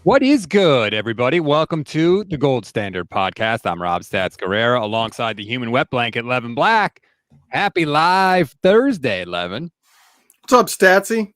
What is good, everybody? Welcome to the Gold Standard Podcast. I'm Rob Stats Guerrera alongside the human wet blanket, Levin Black. Happy live Thursday, Levin. What's up, Statsy?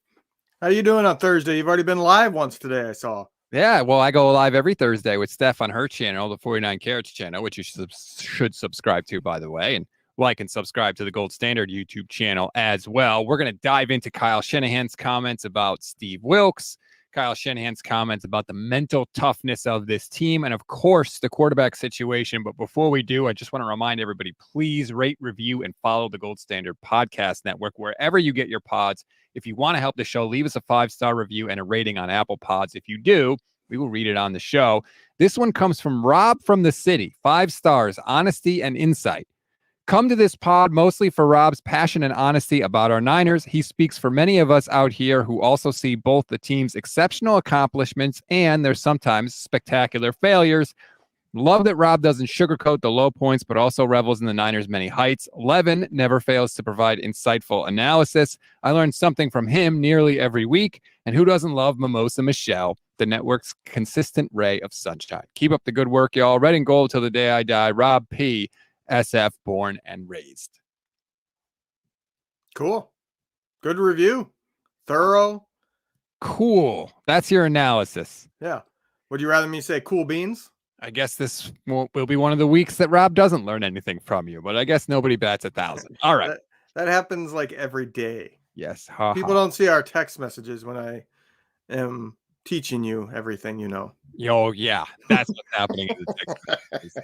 How you doing on Thursday? You've already been live once today, I saw. Yeah, well, I go live every Thursday with Steph on her channel, the 49 Carats channel, which you should subscribe to, by the way, and like and subscribe to the Gold Standard YouTube channel as well. We're going to dive into Kyle Shanahan's comments about Steve Wilks, Kyle Shanahan's comments about the mental toughness of this team, and of course, the quarterback situation. But before we do, I just want to remind everybody, please rate, review, and follow the Gold Standard Podcast Network wherever you get your pods. If you want to help the show, leave us a 5-star review and a rating on Apple Pods. If you do, we will read it on the show. This one comes from Rob from the city. 5 stars, honesty and insight. Come to this pod mostly for Rob's passion and honesty about our Niners. He speaks for many of us out here who also see both the team's exceptional accomplishments and their sometimes spectacular failures. Love that Rob doesn't sugarcoat the low points, but also revels in the Niners' many heights. Levin never fails to provide insightful analysis. I learn something from him nearly every week. And who doesn't love Mimosa Michelle, the network's consistent ray of sunshine? Keep up the good work, y'all. Red and gold till the day I die. Rob P., SF, born and raised. Cool. Good review. Thorough. Cool. That's your analysis. Yeah. Would you rather me say cool beans? I guess this will be one of the weeks that Rob doesn't learn anything from you, but I guess nobody bats 1,000. All right. That happens like every day. Yes. People don't see our text messages when I am teaching you everything you know. Yo, yeah. That's what's happening in the text messages.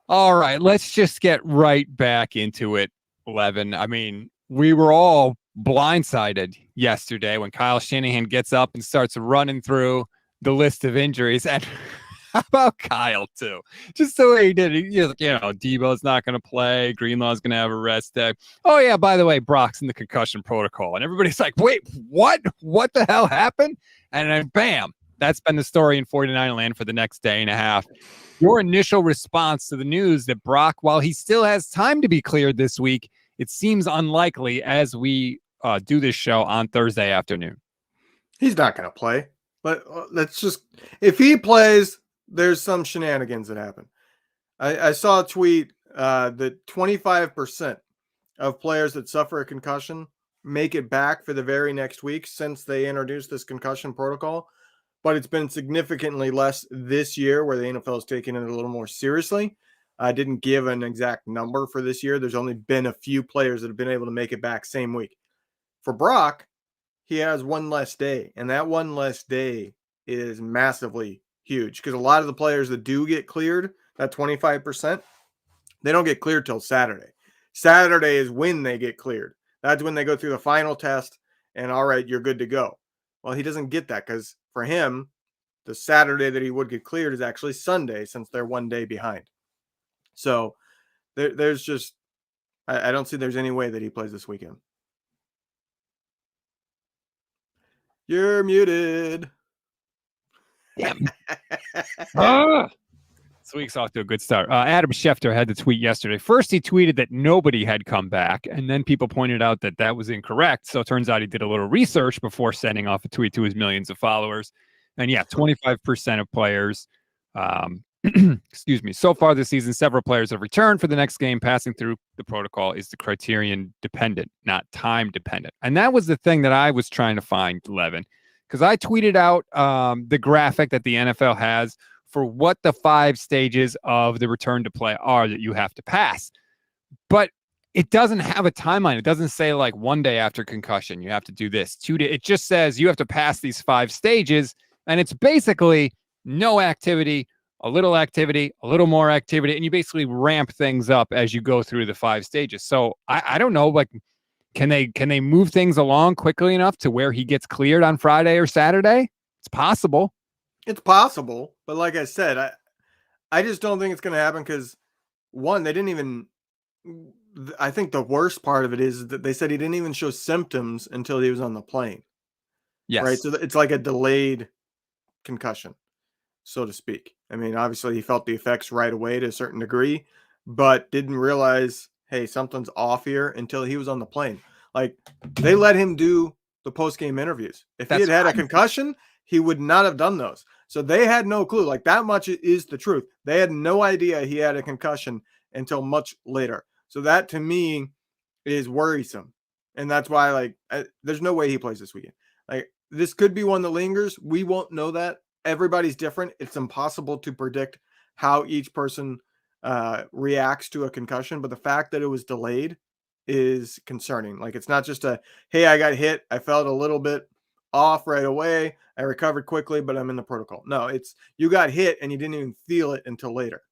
All right. Let's just get right back into it, Levin. I mean, we were all blindsided yesterday when Kyle Shanahan gets up and starts running through the list of injuries. And how about Kyle, too? Just the way he did it. Debo's not going to play. Greenlaw's going to have a rest day. Oh, yeah, by the way, Brock's in the concussion protocol. And everybody's like, wait, what? What the hell happened? And then, bam, that's been the story in 49 land for the next day and a half. Your initial response to the news that Brock, while he still has time to be cleared this week, it seems unlikely as we do this show on Thursday afternoon. He's not going to play. But let's just, if he plays, there's some shenanigans that happen. I saw a tweet that 25% of players that suffer a concussion make it back for the very next week since they introduced this concussion protocol. But it's been significantly less this year where the NFL has taken it a little more seriously. I didn't give an exact number for this year. There's only been a few players that have been able to make it back same week. For Brock, he has one less day, and that one less day is massively huge because a lot of the players that do get cleared, that 25%, they don't get cleared till Saturday. Saturday is when they get cleared. That's when they go through the final test and, all right, you're good to go. Well, he doesn't get that because for him, the Saturday that he would get cleared is actually Sunday since they're one day behind. So there's just, I don't see there's any way that he plays this weekend. You're muted. Damn. This week's off to a good start. Adam Schefter had the tweet yesterday. First, he tweeted that nobody had come back, and then people pointed out that that was incorrect. So it turns out he did a little research before sending off a tweet to his millions of followers. And yeah, 25% of players, excuse me, so far this season, several players have returned for the next game. Passing through the protocol is the criterion dependent, not time dependent. And that was the thing that I was trying to find, Levin, because I tweeted out the graphic that the NFL has for what the 5 stages of the return to play are that you have to pass. But it doesn't have a timeline. It doesn't say like 1 day after concussion, you have to do this. 2 days. It just says you have to pass these 5 stages. And it's basically no activity, a little more activity. And you basically ramp things up as you go through the 5 stages. So I don't know, like, can they move things along quickly enough to where he gets cleared on Friday or Saturday? It's possible. It's possible, but like I said, I just don't think it's going to happen because, one, they didn't even – I think the worst part of it is that they said he didn't even show symptoms until he was on the plane. Yes. Right? So it's like a delayed concussion, so to speak. I mean, obviously he felt the effects right away to a certain degree, but didn't realize, hey, something's off here until he was on the plane. Like, they let him do the post-game interviews. If he had a concussion – he would not have done those. So they had no clue. Like, that much is the truth. They had no idea he had a concussion until much later. So that, to me, is worrisome. And that's why, like, there's no way he plays this weekend. Like, this could be one that lingers. We won't know that. Everybody's different. It's impossible to predict how each person reacts to a concussion. But the fact that it was delayed is concerning. Like, it's not just a, hey, I got hit, I felt a little bit off right away, I recovered quickly, but I'm in the protocol. No, it's you got hit and you didn't even feel it until later.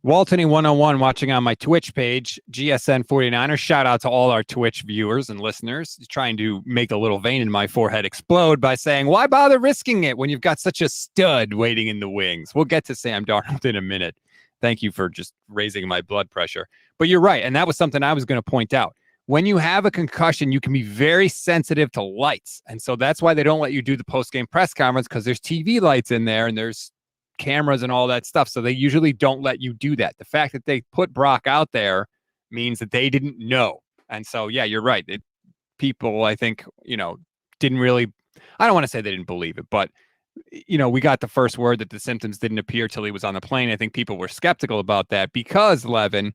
Waltony 101 watching on my Twitch page, GSN 49ers. Shout out to all our Twitch viewers and listeners. Trying to make a little vein in my forehead explode by saying, why bother risking it when you've got such a stud waiting in the wings? We'll get to Sam Darnold in a minute. Thank you for just raising my blood pressure. But you're right, and that was something I was going to point out. When you have a concussion, you can be very sensitive to lights. And so that's why they don't let you do the post-game press conference, because there's TV lights in there and there's cameras and all that stuff. So they usually don't let you do that. The fact that they put Brock out there means that they didn't know. And so, yeah, you're right. People, I think, didn't really, I don't want to say they didn't believe it, but, we got the first word that the symptoms didn't appear till he was on the plane. I think people were skeptical about that because, Levin,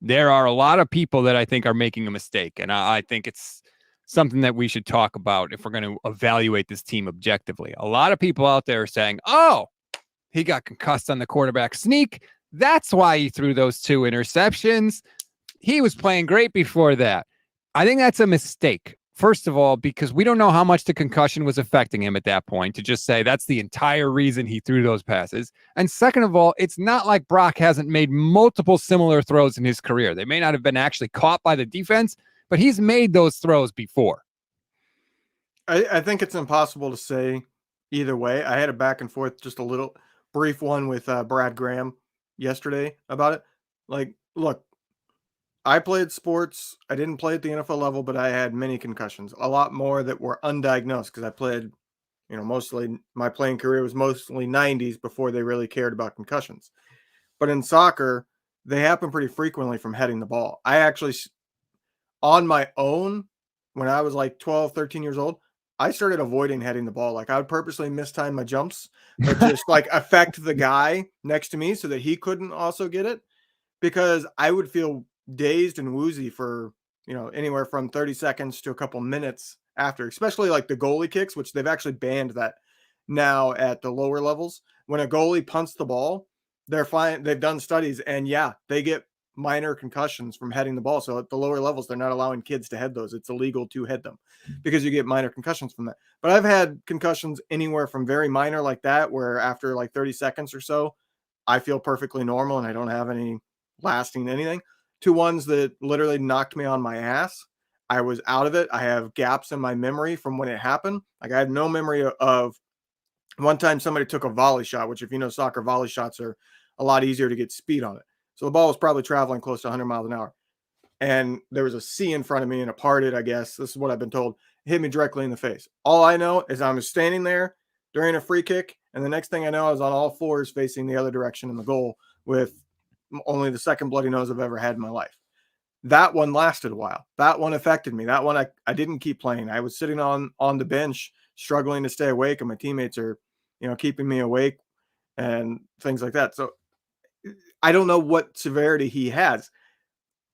there are a lot of people that I think are making a mistake. And I think it's something that we should talk about if we're going to evaluate this team objectively. A lot of people out there are saying, oh, he got concussed on the quarterback sneak. That's why he threw those 2 interceptions. He was playing great before that. I think that's a mistake. First of all, because we don't know how much the concussion was affecting him at that point to just say that's the entire reason he threw those passes. And second of all, it's not like Brock hasn't made multiple similar throws in his career. They may not have been actually caught by the defense, but he's made those throws before. I think it's impossible to say either way. I had a back and forth, just a little brief one with Brad Graham yesterday about it. Like, look, I played sports. I didn't play at the NFL level, but I had many concussions, a lot more that were undiagnosed because I played, mostly my playing career was mostly 90s before they really cared about concussions. But in soccer, they happen pretty frequently from heading the ball. I actually, on my own, when I was like 12, 13 years old, I started avoiding heading the ball. Like, I would purposely mistime my jumps, but just like affect the guy next to me so that he couldn't also get it, because I would feel dazed and woozy for, anywhere from 30 seconds to a couple minutes after, especially like the goalie kicks, which they've actually banned that now at the lower levels. When a goalie punts the ball, they're fine. They've done studies and they get minor concussions from heading the ball. So at the lower levels, they're not allowing kids to head those. It's illegal to head them because you get minor concussions from that. But I've had concussions anywhere from very minor like that, where after like 30 seconds or so, I feel perfectly normal and I don't have any lasting anything, to ones that literally knocked me on my ass. I was out of it. I have gaps in my memory from when it happened. Like, I had no memory of one time somebody took a volley shot, which, if you know soccer, volley shots are a lot easier to get speed on it. So the ball was probably traveling close to 100 miles an hour. And there was a C in front of me and it parted, I guess. This is what I've been told. It hit me directly in the face. All I know is I was standing there during a free kick. And the next thing I know, I was on all fours facing the other direction in the goal with only the second bloody nose I've ever had in my life. That one lasted a while. That one affected me. That one, I didn't keep playing. I was sitting on the bench struggling to stay awake, and my teammates are, keeping me awake and things like that. So I don't know what severity he has.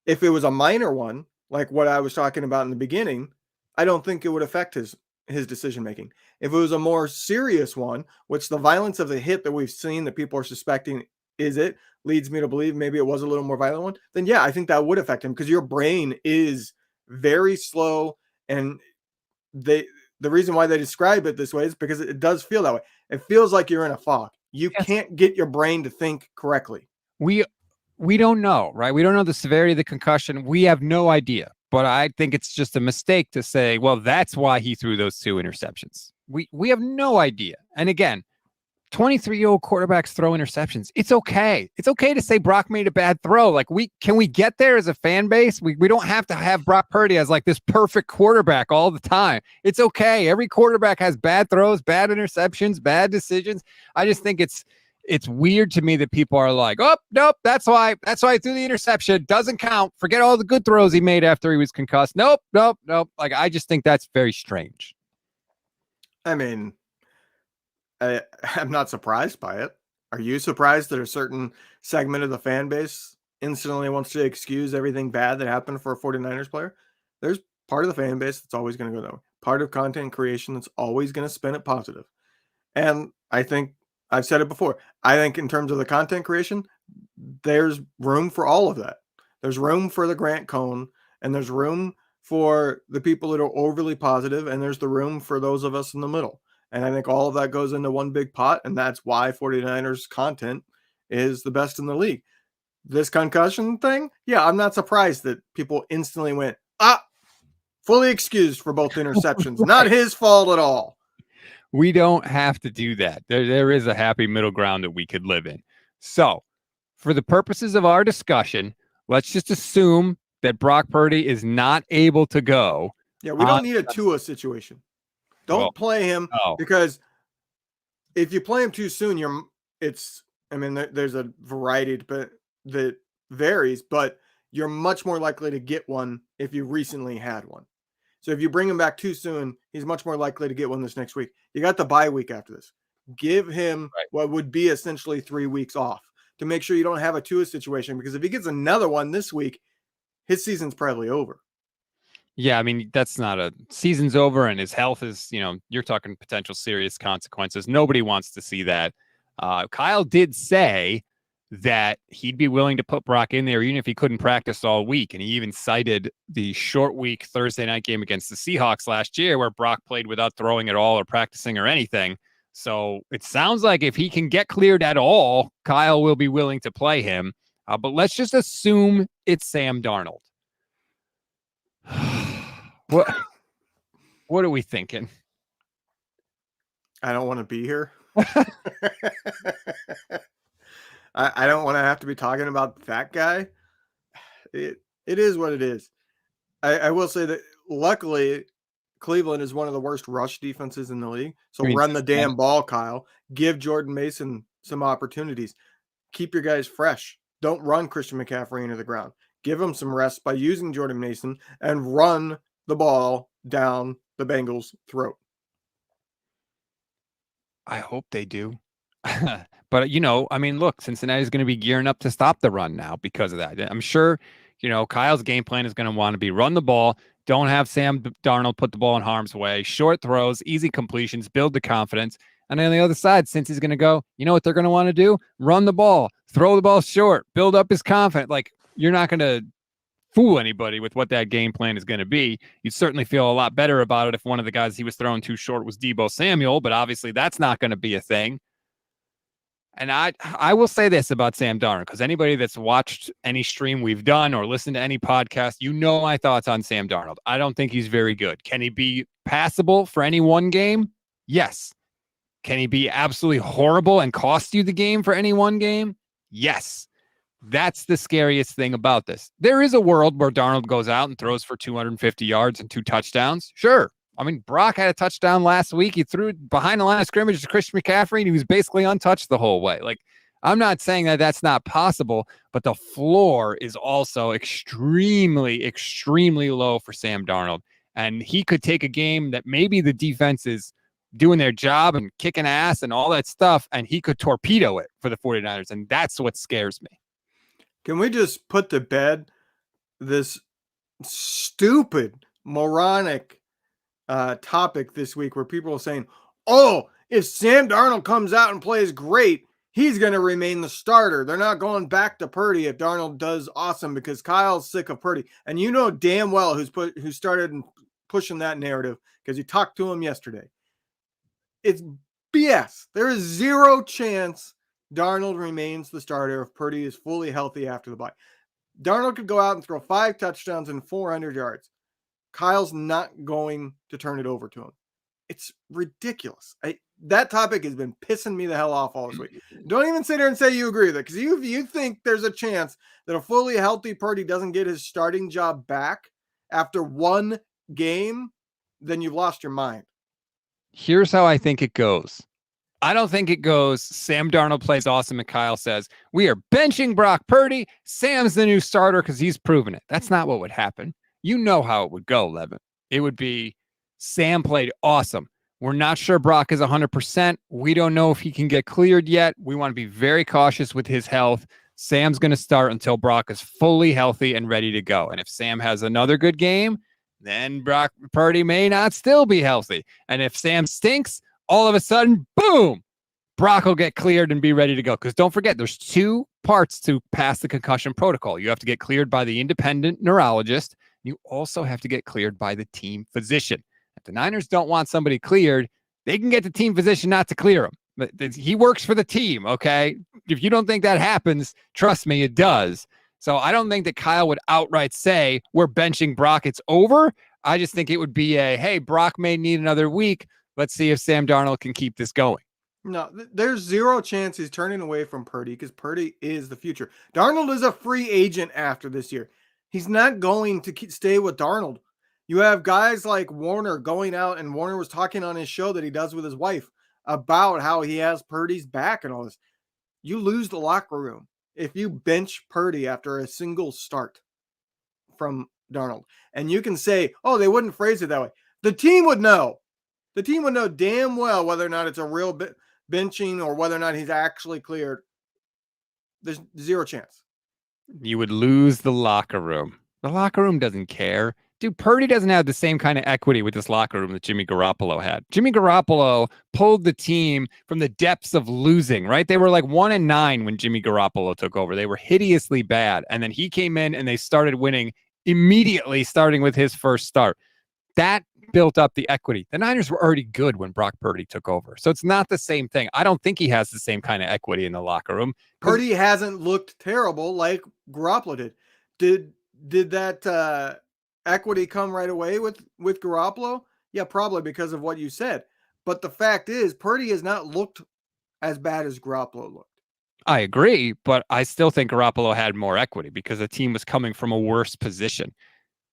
If it was a minor one, like what I was talking about in the beginning, I don't think it would affect his decision making. If it was a more serious one, which the violence of the hit that we've seen that people are suspecting leads me to believe maybe it was a little more violent one, then I think that would affect him, because your brain is very slow. And the reason why they describe it this way is because it does feel that way. It feels like you're in a fog. You can't get your brain to think correctly. We don't know, right? We don't know the severity of the concussion. We have no idea. But I think it's just a mistake to say, well, that's why he threw those 2 interceptions. We have no idea. And again, 23-year-old quarterbacks throw interceptions. It's okay. It's okay to say Brock made a bad throw. Like, can we get there as a fan base? We don't have to have Brock Purdy as like this perfect quarterback all the time. It's okay. Every quarterback has bad throws, bad interceptions, bad decisions. I just think it's weird to me that people are like, oh, nope, that's why he threw the interception. Doesn't count. Forget all the good throws he made after he was concussed. Nope. Like, I just think that's very strange. I mean, I'm not surprised by it. Are you surprised that a certain segment of the fan base instantly wants to excuse everything bad that happened for a 49ers player? There's part of the fan base that's always going to go that way. Part of content creation that's always going to spin it positive. And I think I've said it before. I think in terms of the content creation, there's room for all of that. There's room for the Grant Cohn, and there's room for the people that are overly positive, and there's the room for those of us in the middle. And I think all of that goes into one big pot, and that's why 49ers content is the best in the league. This concussion thing, yeah, I'm not surprised that people instantly went, fully excused for both interceptions. Right. Not his fault at all. We don't have to do that. There is a happy middle ground that we could live in. So, for the purposes of our discussion, let's just assume that Brock Purdy is not able to go. Yeah, we don't need a Tua situation. Don't play him because if you play him too soon, there's a variety that varies, but you're much more likely to get one if you recently had one. So if you bring him back too soon, he's much more likely to get one this next week. You got the bye week after this. Give him what would be essentially 3 weeks off to make sure you don't have a Tua situation, because if he gets another one this week, his season's probably over. Yeah, I mean, that's not a season's over, and his health is, you're talking potential serious consequences. Nobody wants to see that. Kyle did say that he'd be willing to put Brock in there even if he couldn't practice all week. And he even cited the short week Thursday night game against the Seahawks last year where Brock played without throwing at all or practicing or anything. So it sounds like if he can get cleared at all, Kyle will be willing to play him. But let's just assume it's Sam Darnold. What are we thinking? I don't want to be here. I don't want to have to be talking about that guy. It is what it is. I will say that luckily Cleveland is one of the worst rush defenses in the league. So run the damn ball, Kyle. Give Jordan Mason some opportunities. Keep your guys fresh. Don't run Christian McCaffrey into the ground. Give him some rest by using Jordan Mason and run the ball down the Bengals' throat. I hope they do. But, look, Cincinnati's going to be gearing up to stop the run now because of that. I'm sure, Kyle's game plan is going to want to be run the ball, don't have Sam Darnold put the ball in harm's way, short throws, easy completions, build the confidence. And on the other side, since he's going to go, you know what they're going to want to do? Run the ball, throw the ball short, build up his confidence. Like, you're not going to fool anybody with what that game plan is going to be. You'd certainly feel a lot better about it if one of the guys he was throwing too short was Deebo Samuel, but obviously that's not going to be a thing. And I will say this about Sam Darnold, because anybody that's watched any stream we've done or listened to any podcast, my thoughts on Sam Darnold. I don't think he's very good. Can he be passable for any one game? Yes. Can he be absolutely horrible and cost you the game for any one game? Yes. That's the scariest thing about this. There is a world where Darnold goes out and throws for 250 yards and 2 touchdowns. Sure. I mean, Brock had a touchdown last week. He threw it behind the line of scrimmage to Christian McCaffrey, and he was basically untouched the whole way. Like, I'm not saying that that's not possible, but the floor is also extremely, extremely low for Sam Darnold. And he could take a game that maybe the defense is doing their job and kicking ass and all that stuff, and he could torpedo it for the 49ers, and that's what scares me. Can we just put to bed this stupid, moronic topic this week where people are saying, if Sam Darnold comes out and plays great, he's going to remain the starter. They're not going back to Purdy if Darnold does awesome because Kyle's sick of Purdy. And you know damn well who started pushing that narrative because you talked to him yesterday. It's BS. There is zero chance Darnold remains the starter if Purdy is fully healthy after the bye. Darnold could go out and throw 5 touchdowns and 400 yards. Kyle's not going to turn it over to him. It's ridiculous. That topic has been pissing me the hell off all this week. Don't even sit there and say you agree with it, because if you think there's a chance that a fully healthy Purdy doesn't get his starting job back after one game, then you've lost your mind. Here's how I think it goes. I don't think it goes, Sam Darnold plays awesome and Kyle says, we are benching Brock Purdy. Sam's the new starter because he's proven it. That's not what would happen. You know how it would go, Levin. It would be Sam played awesome. We're not sure Brock is 100%. We don't know if he can get cleared yet. We want to be very cautious with his health. Sam's going to start until Brock is fully healthy and ready to go. And if Sam has another good game, then Brock Purdy may not still be healthy. And if Sam stinks, all of a sudden, boom, Brock will get cleared and be ready to go. Because don't forget, there's 2 parts to pass the concussion protocol. You have to get cleared by the independent neurologist. You also have to get cleared by the team physician. If the Niners don't want somebody cleared, they can get the team physician not to clear him. But he works for the team, okay? If you don't think that happens, trust me, it does. So I don't think that Kyle would outright say, we're benching Brock, it's over. I just think it would be hey, Brock may need another week. Let's see if Sam Darnold can keep this going. No, there's zero chance he's turning away from Purdy because Purdy is the future. Darnold is a free agent after this year. He's not going to stay with Darnold. You have guys like Warner going out, and Warner was talking on his show that he does with his wife about how he has Purdy's back and all this. You lose the locker room if you bench Purdy after a single start from Darnold. And you can say, oh, they wouldn't phrase it that way. The team would know. The team would know damn well whether or not it's a real benching or whether or not he's actually cleared. There's zero chance. You would lose the locker room. The locker room doesn't care. Dude, Purdy doesn't have the same kind of equity with this locker room that Jimmy Garoppolo had. Jimmy Garoppolo pulled the team from the depths of losing, right? They were like 1-9 when Jimmy Garoppolo took over. They were hideously bad. And then he came in and they started winning immediately, starting with his first start. That built up the equity. The Niners were already good when Brock Purdy took over. So it's not the same thing. I don't think he has the same kind of equity in the locker room. Purdy hasn't looked terrible like Garoppolo did. Did that equity come right away with Garoppolo? Yeah, probably because of what you said. But the fact is, Purdy has not looked as bad as Garoppolo looked. I agree, but I still think Garoppolo had more equity because the team was coming from a worse position.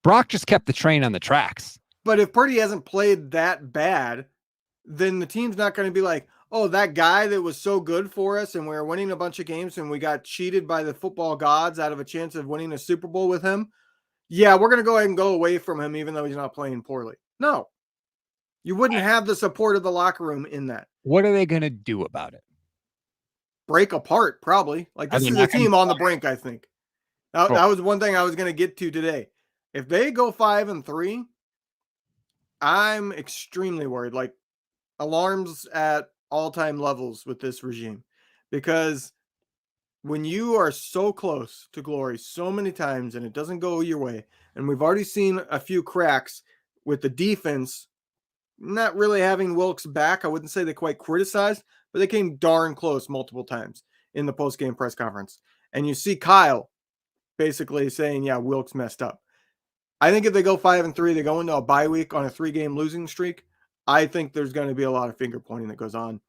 Brock just kept the train on the tracks. But if Purdy hasn't played that bad, then the team's not going to be like, oh, that guy that was so good for us and we were winning a bunch of games and we got cheated by the football gods out of a chance of winning a Super Bowl with him. Yeah, we're going to go ahead and go away from him even though he's not playing poorly. No. You wouldn't have the support of the locker room in that. What are they going to do about it? Break apart, probably. Like, this is a team on the brink, I think. That was one thing I was going to get to today. If they go 5-3, I'm extremely worried. Like, alarms at all-time levels with this regime. Because when you are so close to glory so many times and it doesn't go your way, and we've already seen a few cracks with the defense not really having Wilks back. I wouldn't say they quite criticized, but they came darn close multiple times in the post-game press conference. And you see Kyle basically saying, yeah, Wilks messed up. I think if they go 5-3, they go into a bye week on a 3-game losing streak. I think there's going to be a lot of finger pointing that goes on.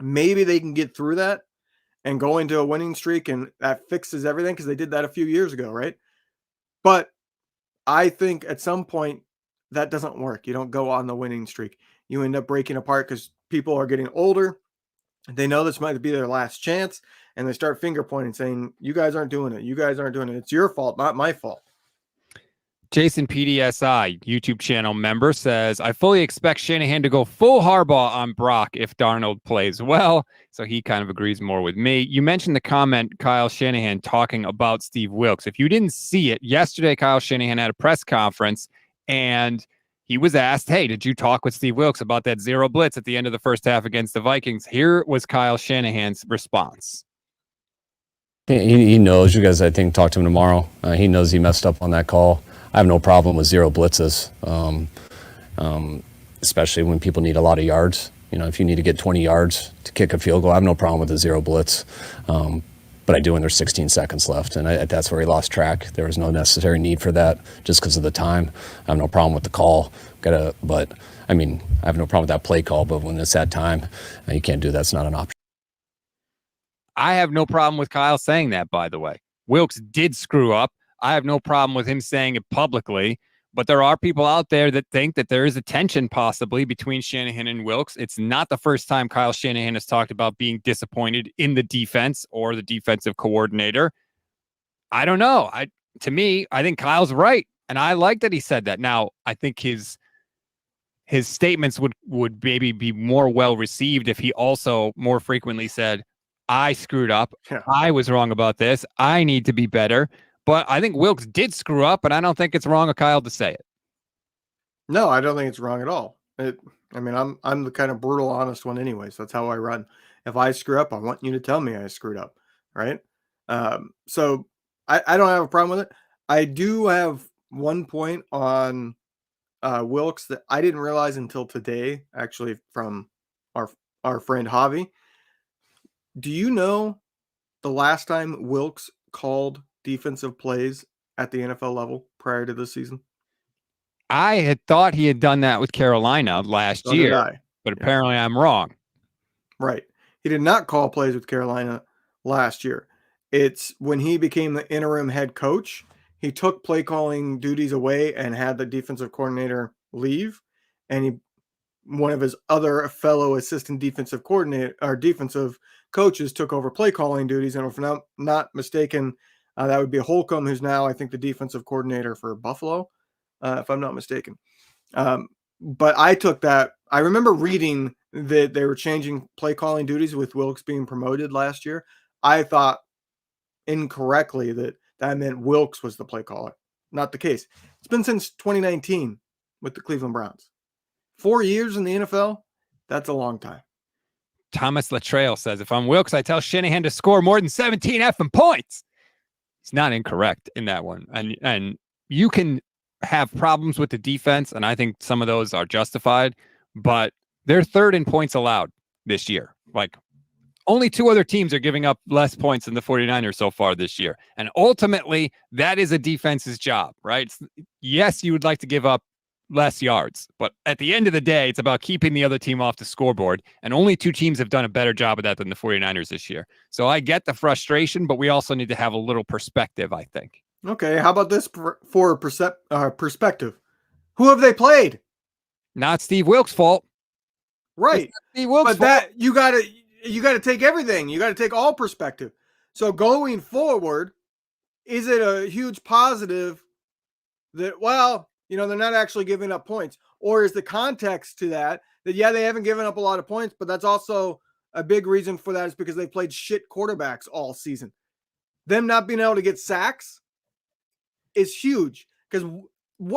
Maybe they can get through that and go into a winning streak, and that fixes everything because they did that a few years ago, right? But I think at some point that doesn't work. You don't go on the winning streak. You end up breaking apart because people are getting older. They know this might be their last chance, and they start finger pointing, saying, you guys aren't doing it. You guys aren't doing it. It's your fault, not my fault. Jason PDSI, YouTube channel member, says, I fully expect Shanahan to go full Harbaugh on Brock if Darnold plays well. So he kind of agrees more with me. You mentioned the comment, Kyle Shanahan talking about Steve Wilks. If you didn't see it, yesterday Kyle Shanahan had a press conference and he was asked, hey, did you talk with Steve Wilks about that zero blitz at the end of the first half against the Vikings? Here was Kyle Shanahan's response. He knows. You guys, I think, talk to him tomorrow. He knows he messed up on that call. I have no problem with zero blitzes, especially when people need a lot of yards. You know, if you need to get 20 yards to kick a field goal, I have no problem with the zero blitz. But I do when there's 16 seconds left, and that's where he lost track. There was no necessary need for that just because of the time. I have no problem with the call. But, I mean, I have no problem with that play call, but when it's that time, you can't do that. It's not an option. I have no problem with Kyle saying that, by the way. Wilks did screw up. I have no problem with him saying it publicly, but there are people out there that think that there is a tension possibly between Shanahan and Wilks. It's not the first time Kyle Shanahan has talked about being disappointed in the defense or the defensive coordinator. I don't know. To me, I think Kyle's right, and I like that he said that. Now, I think his his statements would maybe be more well received if he also more frequently said, I screwed up. Yeah. I was wrong about this. I need to be better. But I think Wilks did screw up, and I don't think it's wrong of Kyle to say it. No, I don't think it's wrong at all. I'm the kind of brutal, honest one anyways. That's how I run. If I screw up, I want you to tell me I screwed up, right? So I don't have a problem with it. I do have one point on Wilks that I didn't realize until today, actually, from our friend Javi. Do you know the last time Wilks called defensive plays at the NFL level prior to this season? I had thought he had done that with Carolina last So did year, I. but apparently I'm wrong. Right. He did not call plays with Carolina last year. It's when he became the interim head coach, he took play calling duties away and had the defensive coordinator leave. And one of his other fellow assistant defensive coordinator or defensive coaches took over play calling duties. And if I'm not mistaken, that would be Holcomb, who's now, I think, the defensive coordinator for Buffalo, if I'm not mistaken. But I took that. I remember reading that they were changing play calling duties with Wilks being promoted last year. I thought incorrectly that meant Wilks was the play caller. Not the case. It's been since 2019 with the Cleveland Browns. 4 years in the NFL, that's a long time. Thomas Latrell says, if I'm Wilks, I tell Shanahan to score more than 17 effing points. He's not incorrect in that one. And you can have problems with the defense, and I think some of those are justified, but they're third in points allowed this year. Like, only two other teams are giving up less points than the 49ers so far this year. And ultimately, that is a defense's job, right? Yes, you would like to give up less yards, but at the end of the day, it's about keeping the other team off the scoreboard. And only two teams have done a better job of that than the 49ers this year. So I get the frustration, but we also need to have a little perspective, I think. Okay, how about this for perspective? Who have they played? Not Steve Wilks' fault. Right. Steve Wilks' but that you gotta take everything. You gotta take all perspective. So going forward, is it a huge positive that, well, they're not actually giving up points? Or is the context to that, yeah, they haven't given up a lot of points, but that's also a big reason for that is because they played shit quarterbacks all season. Them not being able to get sacks is huge, because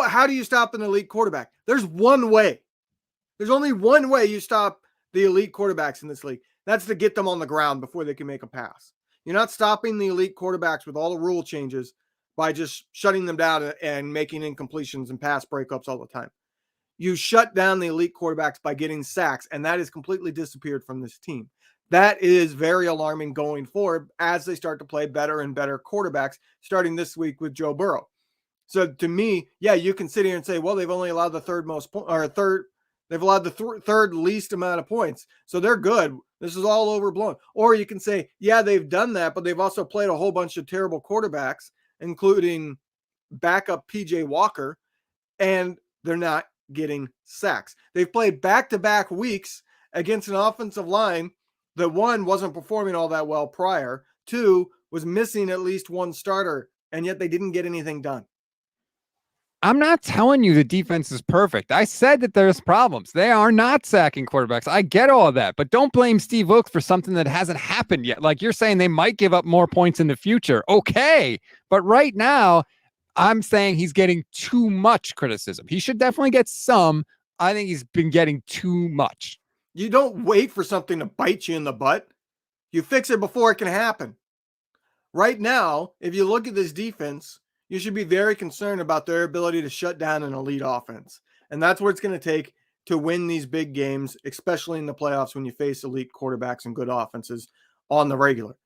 how do you stop an elite quarterback? There's one way. There's only one way you stop the elite quarterbacks in this league. That's to get them on the ground before they can make a pass. You're not stopping the elite quarterbacks with all the rule changes by just shutting them down and making incompletions and pass breakups all the time. You shut down the elite quarterbacks by getting sacks, and that has completely disappeared from this team. That is very alarming going forward as they start to play better and better quarterbacks, starting this week with Joe Burrow. So to me, yeah, you can sit here and say, well, they've only allowed the third least amount of points, so they're good. This is all overblown. Or you can say, yeah, they've done that, but they've also played a whole bunch of terrible quarterbacks, including backup PJ Walker, and they're not getting sacks. They've played back-to-back weeks against an offensive line that, one, wasn't performing all that well prior, two, was missing at least one starter, and yet they didn't get anything done. I'm not telling you the defense is perfect. I said that there's problems. They are not sacking quarterbacks. I get all of that, but don't blame Steve Wilks for something that hasn't happened yet. Like, you're saying they might give up more points in the future. Okay. But right now, I'm saying he's getting too much criticism. He should definitely get some. I think he's been getting too much. You don't wait for something to bite you in the butt. You fix it before it can happen. Right now, if you look at this defense, you should be very concerned about their ability to shut down an elite offense. And that's what it's going to take to win these big games, especially in the playoffs when you face elite quarterbacks and good offenses on the regular.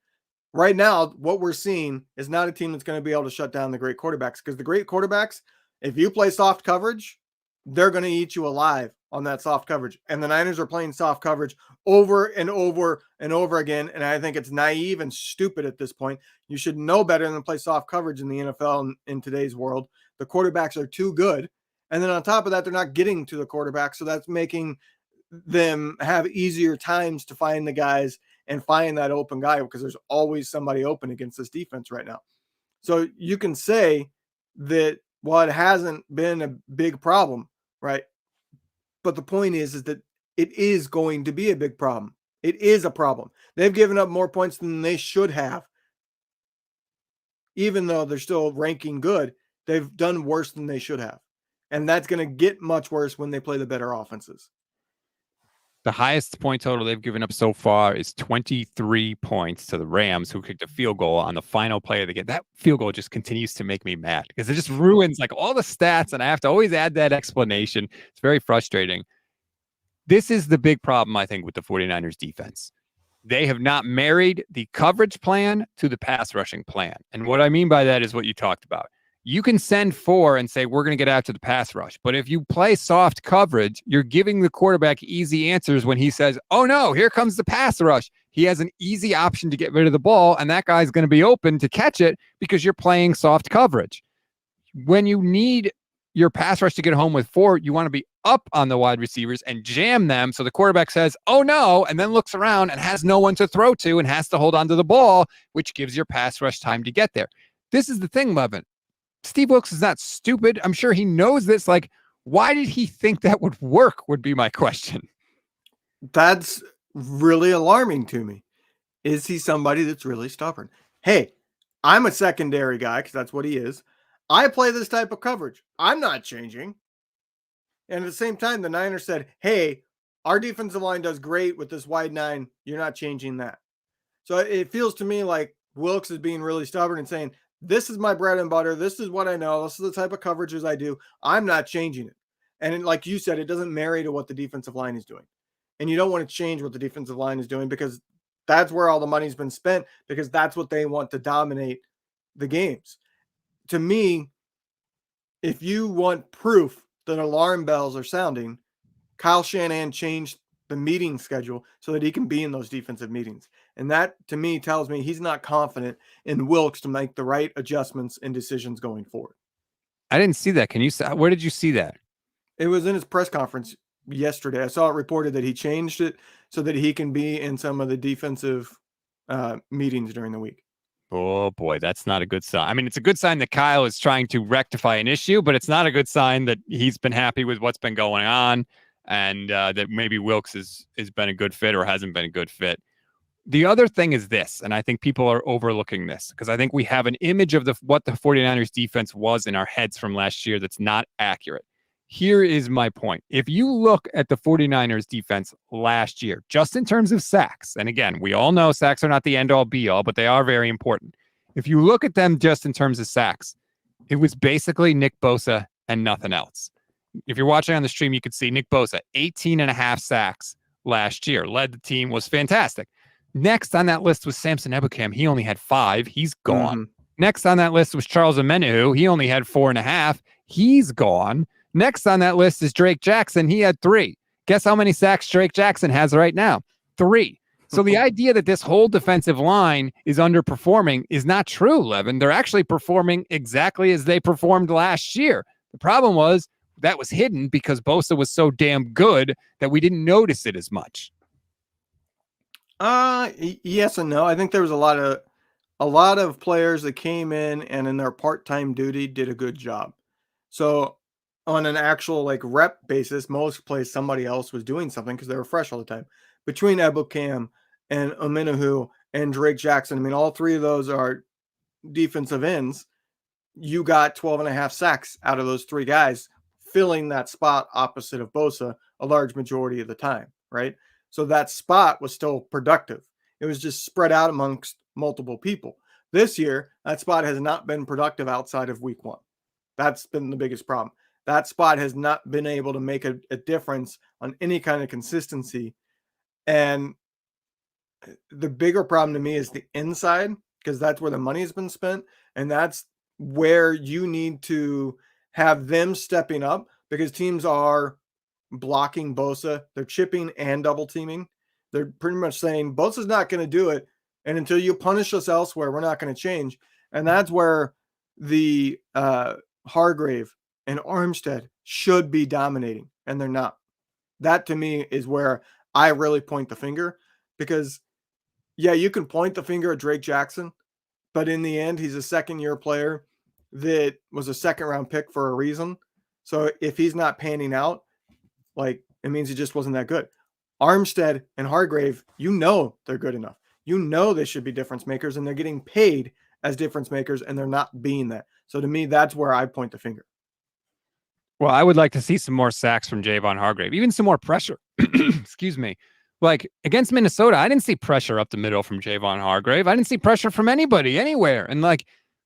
Right now, what we're seeing is not a team that's going to be able to shut down the great quarterbacks, because the great quarterbacks, if you play soft coverage, they're going to eat you alive on that soft coverage. And the Niners are playing soft coverage over and over and over again. And I think it's naive and stupid at this point. You should know better than play soft coverage in the NFL in today's world. The quarterbacks are too good. And then on top of that, they're not getting to the quarterback. So that's making them have easier times to find the guys and find that open guy, because there's always somebody open against this defense right now. So you can say that while it hasn't been a big problem, right, But the point is that it is going to be a big problem. It is a problem. They've given up more points than they should have. Even though they're still ranking good, they've done worse than they should have. And that's going to get much worse when they play the better offenses. The highest point total they've given up so far is 23 points to the Rams, who kicked a field goal on the final play of the game. That field goal just continues to make me mad because it just ruins like all the stats, and I have to always add that explanation. It's very frustrating. This is the big problem, I think, with the 49ers defense. They have not married the coverage plan to the pass rushing plan. And what I mean by that is what you talked about. You can send 4 and say, we're going to get after the pass rush. But if you play soft coverage, you're giving the quarterback easy answers when he says, oh no, here comes the pass rush. He has an easy option to get rid of the ball, and that guy's going to be open to catch it because you're playing soft coverage. When you need your pass rush to get home with 4, you want to be up on the wide receivers and jam them so the quarterback says, oh no, and then looks around and has no one to throw to and has to hold on to the ball, which gives your pass rush time to get there. This is the thing, Levin. Steve Wilks is not stupid. I'm sure he knows this. Like, why did he think that would work would be my question. That's really alarming to me. Is he somebody that's really stubborn? Hey, I'm a secondary guy because that's what he is. I play this type of coverage. I'm not changing. And at the same time, the Niners said, hey, our defensive line does great with this wide 9. You're not changing that. So it feels to me like Wilks is being really stubborn and saying, this is my bread and butter. This is what I know. This is the type of coverages I do. I'm not changing it. And like you said, it doesn't marry to what the defensive line is doing. And you don't want to change what the defensive line is doing because that's where all the money's been spent, because that's what they want to dominate the games. To me, if you want proof that alarm bells are sounding, Kyle Shanahan changed the meeting schedule so that he can be in those defensive meetings. And that, to me, tells me he's not confident in Wilks to make the right adjustments and decisions going forward. I didn't see that. Can you say, where did you see that? It was in his press conference yesterday. I saw it reported that he changed it so that he can be in some of the defensive meetings during the week. Oh boy, that's not a good sign. I mean, it's a good sign that Kyle is trying to rectify an issue, but it's not a good sign that he's been happy with what's been going on, and that maybe Wilks has been a good fit or hasn't been a good fit. The other thing is this, and I think people are overlooking this because I think we have an image of what the 49ers defense was in our heads from last year that's not accurate. Here is my point. If you look at the 49ers defense last year, just in terms of sacks, and again, we all know sacks are not the end-all be-all, but they are very important. If you look at them just in terms of sacks, it was basically Nick Bosa and nothing else. If you're watching on the stream, you could see Nick Bosa, 18.5 sacks last year, led the team, was fantastic. Next on that list was Samson Ebukam. He only had 5. He's gone. Mm-hmm. Next on that list was Charles Omenihu. He only had 4.5. He's gone. Next on that list is Drake Jackson. He had 3. Guess how many sacks Drake Jackson has right now? 3. So the idea that this whole defensive line is underperforming is not true, Levin. They're actually performing exactly as they performed last year. The problem was that was hidden because Bosa was so damn good that we didn't notice it as much. Yes and no. I think there was a lot of players that came in their part-time duty did a good job. So on an actual like rep basis, most plays somebody else was doing something because they were fresh all the time. Between Ebukam and Omenihu and Drake Jackson, I mean, all 3 of those are defensive ends. You got 12.5 sacks out of those 3 guys filling that spot opposite of Bosa a large majority of the time, right? So that spot was still productive. It was just spread out amongst multiple people. This year, that spot has not been productive outside of week 1. That's been the biggest problem. That spot has not been able to make a difference on any kind of consistency. And the bigger problem to me is the inside, because that's where the money has been spent. And that's where you need to have them stepping up, because teams are blocking Bosa. They're chipping and double teaming. They're pretty much saying Bosa's not going to do it. And until you punish us elsewhere, we're not going to change. And that's where the Hargrave and Armstead should be dominating, and they're not. That to me is where I really point the finger, because yeah, you can point the finger at Drake Jackson, but in the end, he's a second-year player that was a second-round pick for a reason. So if he's not panning out, like It means he just wasn't that good. Armstead and Hargrave, you know they're good enough. You know they should be difference makers, and they're getting paid as difference makers, and they're not being that. So to me, that's where I point the finger. Well, I would like to see some more sacks from Javon Hargrave, even some more pressure. Excuse me. Like against Minnesota, I didn't see pressure up the middle from Javon Hargrave. I didn't see pressure from anybody anywhere. And like,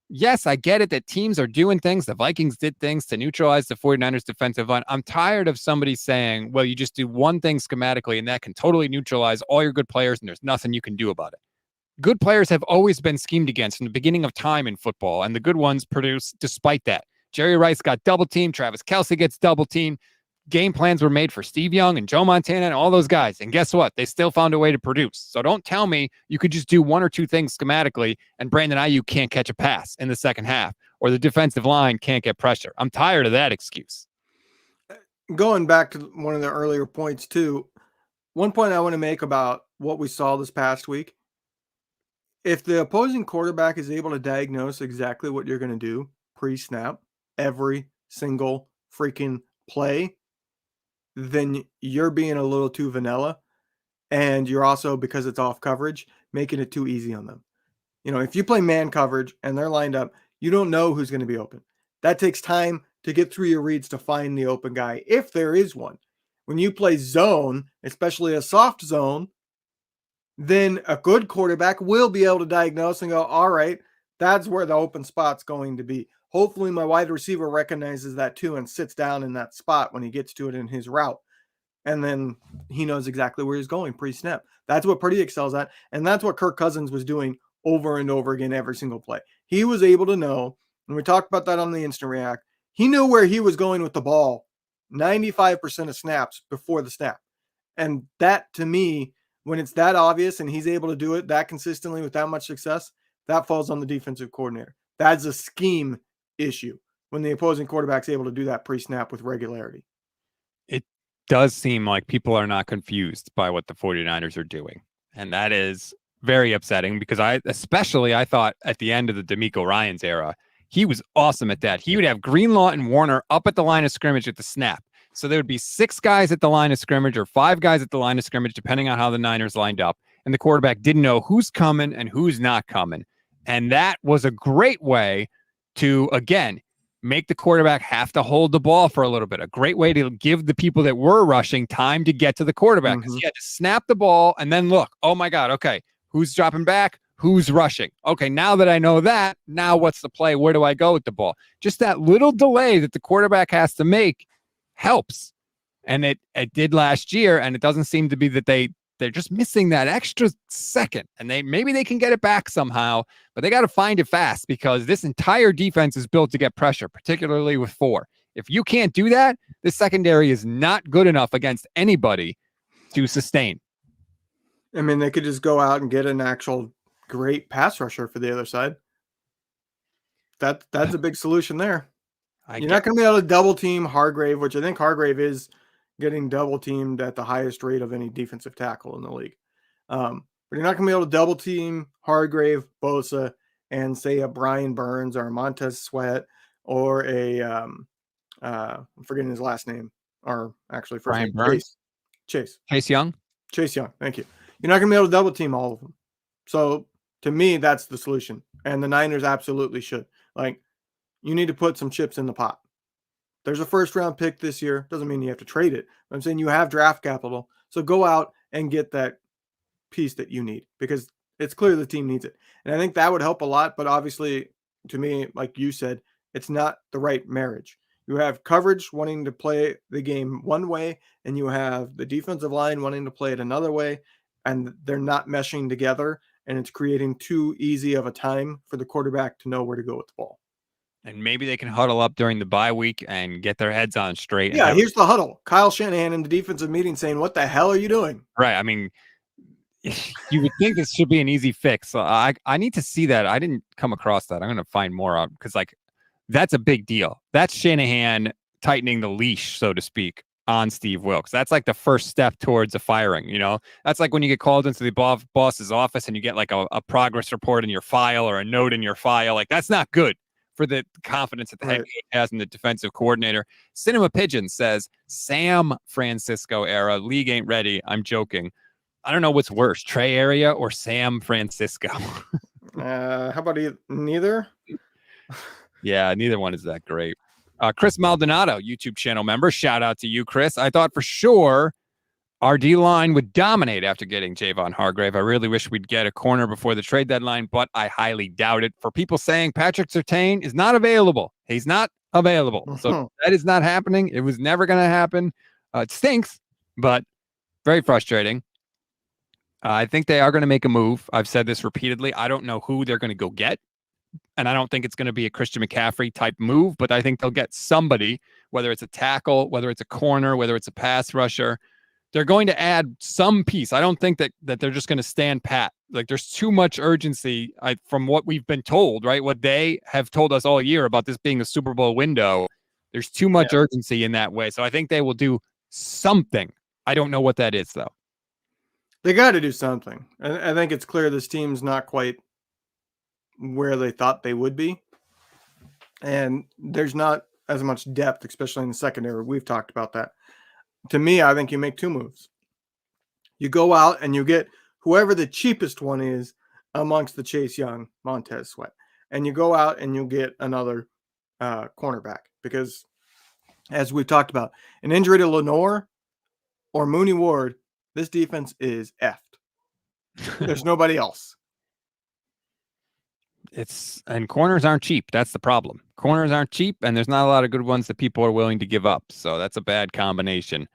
yes, I get it that teams are doing things. The Vikings did things to neutralize the 49ers defensive line. I'm tired of somebody saying, well, you just do one thing schematically and that can totally neutralize all your good players and there's nothing you can do about it. Good players have always been schemed against from the beginning of time in football, and the good ones produce despite that. Jerry Rice got double teamed. Travis Kelce gets double teamed. Game plans were made for Steve Young and Joe Montana and all those guys. And guess what? They still found a way to produce. So don't tell me you could just do one or two things schematically and Brandon Ayuk can't catch a pass in the second half or the defensive line can't get pressure. I'm tired of that excuse. Going back to one of the earlier points too, one point I want to make about what we saw this past week. If the opposing quarterback is able to diagnose exactly what you're going to do pre-snap, every single freaking play, then you're being a little too vanilla. And you're also, because it's off coverage, making it too easy on them. You know, if you play man coverage and they're lined up, you don't know who's going to be open. That takes time to get through your reads to find the open guy, if there is one. When you play zone, especially a soft zone, then a good quarterback will be able to diagnose and go, all right, that's where the open spot's going to be. Hopefully my wide receiver recognizes that too and sits down in that spot when he gets to it in his route. And then he knows exactly where he's going pre-snap. That's what Purdy excels at. And that's what Kirk Cousins was doing over and over again every single play. He was able to know, and we talked about that on the Instant React, he knew where he was going with the ball 95% of snaps before the snap. And that, to me, when it's that obvious and he's able to do it that consistently with that much success, that falls on the defensive coordinator. That's a scheme issue when the opposing quarterback's able to do that pre-snap with regularity. It does seem like people are not confused by what the 49ers are doing. And that is very upsetting because I thought at the end of the DeMeco Ryans era, he was awesome at that. He would have Greenlaw and Warner up at the line of scrimmage at the snap. So there would be 6 guys at the line of scrimmage or 5 guys at the line of scrimmage, depending on how the Niners lined up. And the quarterback didn't know who's coming and who's not coming. And that was a great way to, again, make the quarterback have to hold the ball for a little bit. A great way to give the people that were rushing time to get to the quarterback because he had to snap the ball and then look, oh my God, okay, who's dropping back? Who's rushing? Okay, now that I know that, now what's the play? Where do I go with the ball? Just that little delay that the quarterback has to make helps. And it did last year, and it doesn't seem to be that they're just missing that extra second. And maybe they can get it back somehow, but they got to find it fast because this entire defense is built to get pressure, particularly with 4. If you can't do that, this secondary is not good enough against anybody to sustain. I mean, they could just go out and get an actual great pass rusher for the other side. That's a big solution there. You're not going to be able to double team Hargrave, which I think Hargrave is getting double teamed at the highest rate of any defensive tackle in the league. But you're not going to be able to double team Hargrave, Bosa, and say a Brian Burns or a Montez Sweat or a I'm forgetting his last name, or actually first Brian name, Burns? Chase Young. Chase Young. Thank you. You're not going to be able to double team all of them. So to me, that's the solution. And the Niners absolutely should. Like, you need to put some chips in the pot. There's a first round pick this year. Doesn't mean you have to trade it. I'm saying you have draft capital. So go out and get that piece that you need because it's clear the team needs it. And I think that would help a lot. But obviously, to me, like you said, it's not the right marriage. You have coverage wanting to play the game one way, and you have the defensive line wanting to play it another way, and they're not meshing together. And it's creating too easy of a time for the quarterback to know where to go with the ball. And maybe they can huddle up during the bye week and get their heads on straight. Yeah, here's the huddle. Kyle Shanahan in the defensive meeting saying, what the hell are you doing? Right. I mean, you would think this should be an easy fix. So I need to see that. I didn't come across that. I'm going to find more out because, like, that's a big deal. That's Shanahan tightening the leash, so to speak, on Steve Wilks. That's like the first step towards a firing, you know? That's like when you get called into the boss's office and you get like a progress report in your file or a note in your file. Like, that's not good for the confidence that the head Right. coach has in the defensive coordinator. Cinema Pigeon says, Sam Francisco era. League ain't ready. I'm joking. I don't know what's worse, Trey area or Sam Francisco. How about neither? Yeah, neither one is that great. Chris Maldonado, YouTube channel member. Shout out to you, Chris. I thought for sure our D-line would dominate after getting Javon Hargrave. I really wish we'd get a corner before the trade deadline, but I highly doubt it. For people saying Patrick Surtain is not available, he's not available. So that is not happening. It was never going to happen. It stinks, but very frustrating. I think they are going to make a move. I've said this repeatedly. I don't know who they're going to go get, and I don't think it's going to be a Christian McCaffrey type move, but I think they'll get somebody, whether it's a tackle, whether it's a corner, whether it's a pass rusher. They're going to add some piece. I don't think that they're just going to stand pat. Like, there's too much urgency from what we've been told, right? What they have told us all year about this being a Super Bowl window. There's too much urgency in that way. So I think they will do something. I don't know what that is, though. They got to do something. I think it's clear this team's not quite where they thought they would be. And there's not as much depth, especially in the secondary. We've talked about that. To me, I think you make two moves. You go out and you get whoever the cheapest one is amongst the Chase Young, Montez Sweat. And you go out and you get another cornerback. Because as we've talked about, an injury to Lenore or Mooney Ward, this defense is effed. There's nobody else. And corners aren't cheap. That's the problem. Corners aren't cheap, and there's not a lot of good ones that people are willing to give up. So that's a bad combination.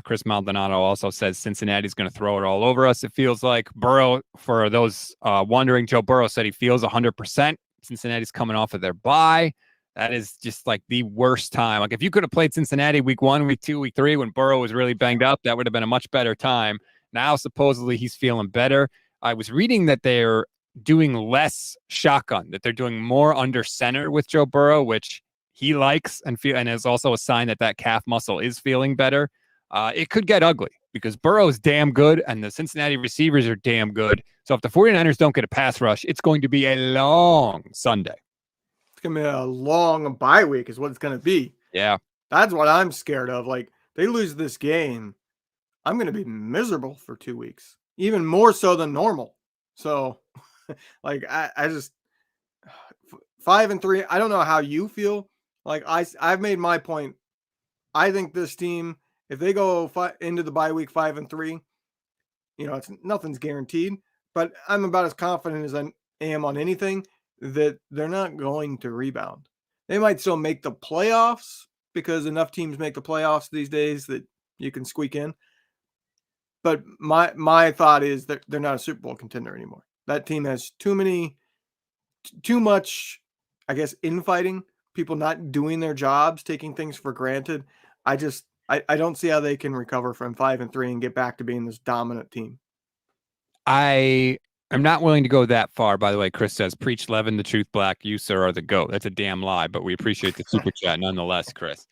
Chris Maldonado also says Cincinnati's going to throw it all over us. It feels like Burrow, for those wondering, Joe Burrow said he feels 100%. Cincinnati's coming off of their bye. That is just like the worst time. Like, if you could have played Cincinnati week 1, week 2, week 3 when Burrow was really banged up, that would have been a much better time. Now, supposedly, he's feeling better. I was reading that they're doing less shotgun, that they're doing more under center with Joe Burrow, which he likes and is also a sign that calf muscle is feeling better. It could get ugly because Burrow is damn good and the Cincinnati receivers are damn good. So if the 49ers don't get a pass rush, it's going to be a long Sunday. It's going to be a long bye week is what it's going to be. Yeah. That's what I'm scared of. Like, they lose this game, I'm going to be miserable for 2 weeks, even more so than normal. So, like, I just 5-3. I don't know how you feel. Like, I've made my point. I think this team, if they go into the bye week 5-3, nothing's guaranteed. But I'm about as confident as I am on anything that they're not going to rebound. They might still make the playoffs because enough teams make the playoffs these days that you can squeak in. But my thought is that they're not a Super Bowl contender anymore. That team has too much, I guess, infighting, people not doing their jobs, taking things for granted. I don't see how they can recover from 5-3 and get back to being this dominant team. I am not willing to go that far, by the way. Chris says, preach Levin, the truth, Black. You, sir, are the GOAT. That's a damn lie, but we appreciate the super chat nonetheless, Chris.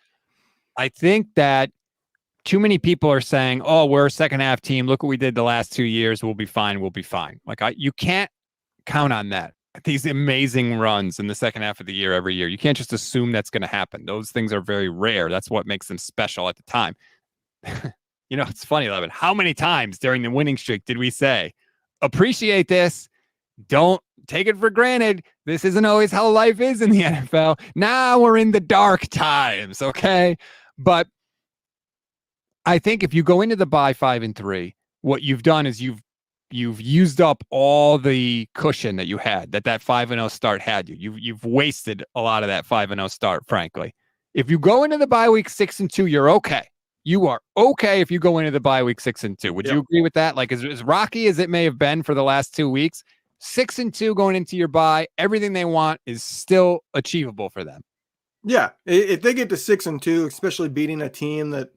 I think that too many people are saying, oh, we're a second half team. Look what we did the last 2 years. We'll be fine. We'll be fine. Like, you can't count on that. These amazing runs in the second half of the year every year. You can't just assume that's going to happen. Those things are very rare. That's what makes them special at the time. It's funny, Levin. How many times during the winning streak did we say, appreciate this? Don't take it for granted. This isn't always how life is in the NFL. Now we're in the dark times, okay? But I think if you go into the bye 5-3, what you've done is you've used up all the cushion that you had, that 5-0 start had you. You've wasted a lot of that 5-0 start, frankly. If you go into the bye week 6-2, you're okay. You are okay if you go into the bye week 6-2. Would you agree with that? Like, as rocky as it may have been for the last 2 weeks, 6-2 going into your bye, everything they want is still achievable for them. Yeah. If they get to 6-2, especially beating a team that